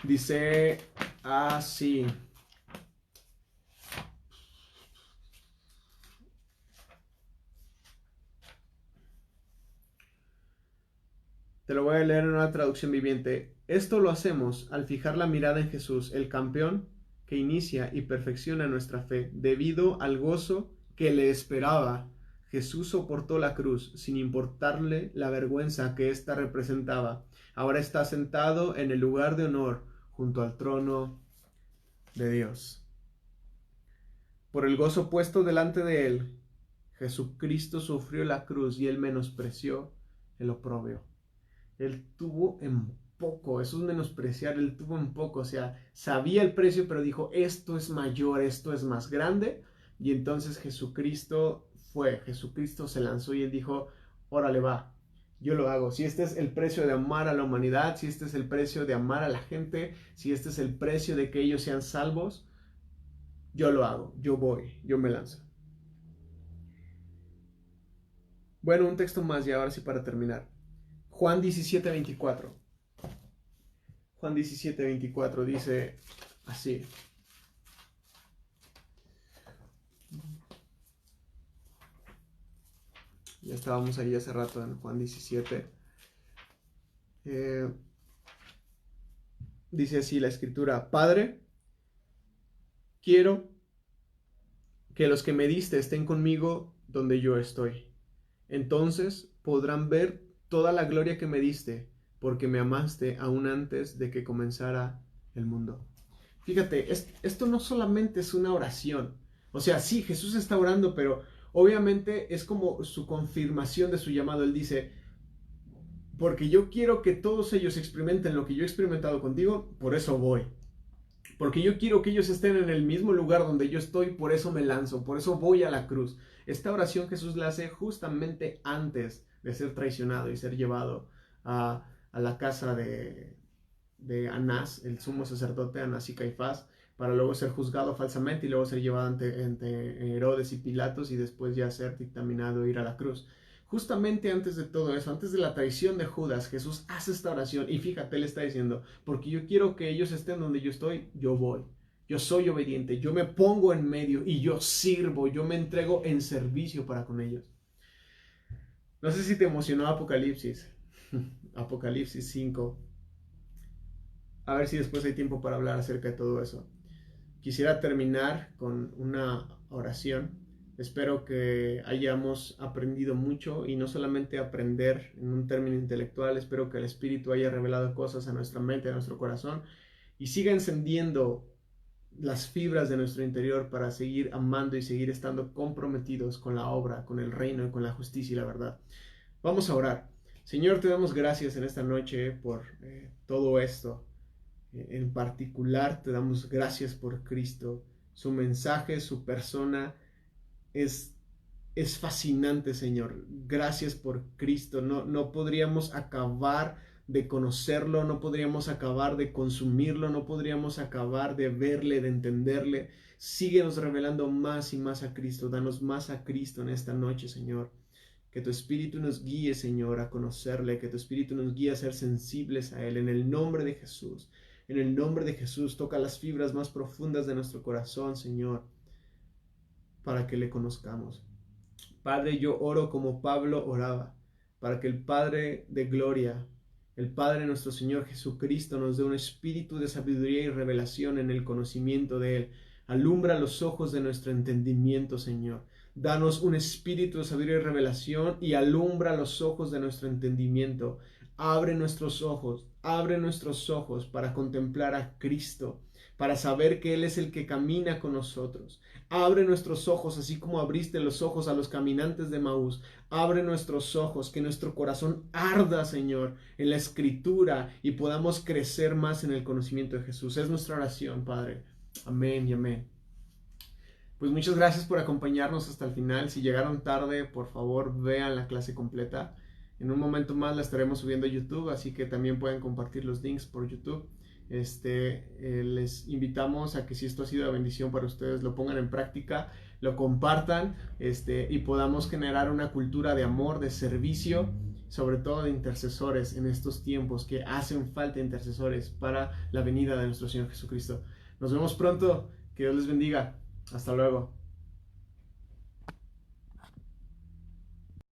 A: Dice así. Te lo voy a leer en una traducción viviente. Esto lo hacemos al fijar la mirada en Jesús, el campeón que inicia y perfecciona nuestra fe, debido al gozo que le esperaba. Jesús soportó la cruz sin importarle la vergüenza que ésta representaba. Ahora está sentado en el lugar de honor junto al trono de Dios. Por el gozo puesto delante de él, Jesucristo sufrió la cruz y él menospreció el oprobio. Él tuvo en poco, eso es menospreciar, él tuvo en poco, o sea, sabía el precio, pero dijo, esto es mayor, esto es más grande, y entonces Jesucristo se lanzó y él dijo, órale va, yo lo hago. Si este es el precio de amar a la humanidad, si este es el precio de amar a la gente, si este es el precio de que ellos sean salvos, yo lo hago, yo voy, yo me lanzo. Bueno, un texto más y ahora sí para terminar. Juan 17:24. Juan 17:24 dice así. Ya estábamos ahí hace rato en Juan 17. Dice así la escritura: Padre, quiero que los que me diste estén conmigo donde yo estoy. Entonces podrán ver toda la gloria que me diste, porque me amaste aún antes de que comenzara el mundo. Fíjate, esto no solamente es una oración. O sea, sí, Jesús está orando, pero obviamente es como su confirmación de su llamado. Él dice, porque yo quiero que todos ellos experimenten lo que yo he experimentado contigo, por eso voy. Porque yo quiero que ellos estén en el mismo lugar donde yo estoy, por eso me lanzo, por eso voy a la cruz. Esta oración Jesús la hace justamente antes de ser traicionado y ser llevado a la casa de Anás, el sumo sacerdote Anás y Caifás, para luego ser juzgado falsamente y luego ser llevado ante Herodes y Pilatos y después ya ser dictaminado e ir a la cruz. Justamente antes de todo eso, antes de la traición de Judas, Jesús hace esta oración y fíjate, le está diciendo, porque yo quiero que ellos estén donde yo estoy, yo voy. Yo soy obediente, yo me pongo en medio y yo sirvo, yo me entrego en servicio para con ellos. No sé si te emocionó Apocalipsis, Apocalipsis 5. A ver si después hay tiempo para hablar acerca de todo eso. Quisiera terminar con una oración. Espero que hayamos aprendido mucho y no solamente aprender en un término intelectual, espero que el Espíritu haya revelado cosas a nuestra mente, a nuestro corazón y siga encendiendo las fibras de nuestro interior para seguir amando y seguir estando comprometidos con la obra, con el reino y con la justicia y la verdad. Vamos a orar. Señor, te damos gracias en esta noche por todo esto. En particular te damos gracias por Cristo. Su mensaje, su persona es fascinante, Señor. Gracias por Cristo. No podríamos acabar de conocerlo, no podríamos acabar de consumirlo, no podríamos acabar de verle, de entenderle. Síguenos revelando más y más a Cristo. Danos más a Cristo en esta noche, Señor. Que tu Espíritu nos guíe, Señor, a conocerle. Que tu Espíritu nos guíe a ser sensibles a Él. En el nombre de Jesús. En el nombre de Jesús, toca las fibras más profundas de nuestro corazón, Señor, para que le conozcamos. Padre, yo oro como Pablo oraba, para que el Padre de gloria, el Padre nuestro Señor Jesucristo, nos dé un espíritu de sabiduría y revelación en el conocimiento de Él. Alumbra los ojos de nuestro entendimiento, Señor. Danos un espíritu de sabiduría y revelación y alumbra los ojos de nuestro entendimiento. Abre nuestros ojos para contemplar a Cristo, para saber que Él es el que camina con nosotros. Abre nuestros ojos, así como abriste los ojos a los caminantes de Maús. Abre nuestros ojos, que nuestro corazón arda, Señor, en la Escritura y podamos crecer más en el conocimiento de Jesús. Es nuestra oración, Padre. Amén y amén. Pues muchas gracias por acompañarnos hasta el final. Si llegaron tarde, por favor, vean la clase completa. En un momento más la estaremos subiendo a YouTube, así que también pueden compartir los links por YouTube. Les invitamos a que si esto ha sido de bendición para ustedes, lo pongan en práctica, lo compartan y podamos generar una cultura de amor, de servicio, sobre todo de intercesores en estos tiempos que hacen falta intercesores para la venida de nuestro Señor Jesucristo. Nos vemos pronto, que Dios les bendiga, hasta luego.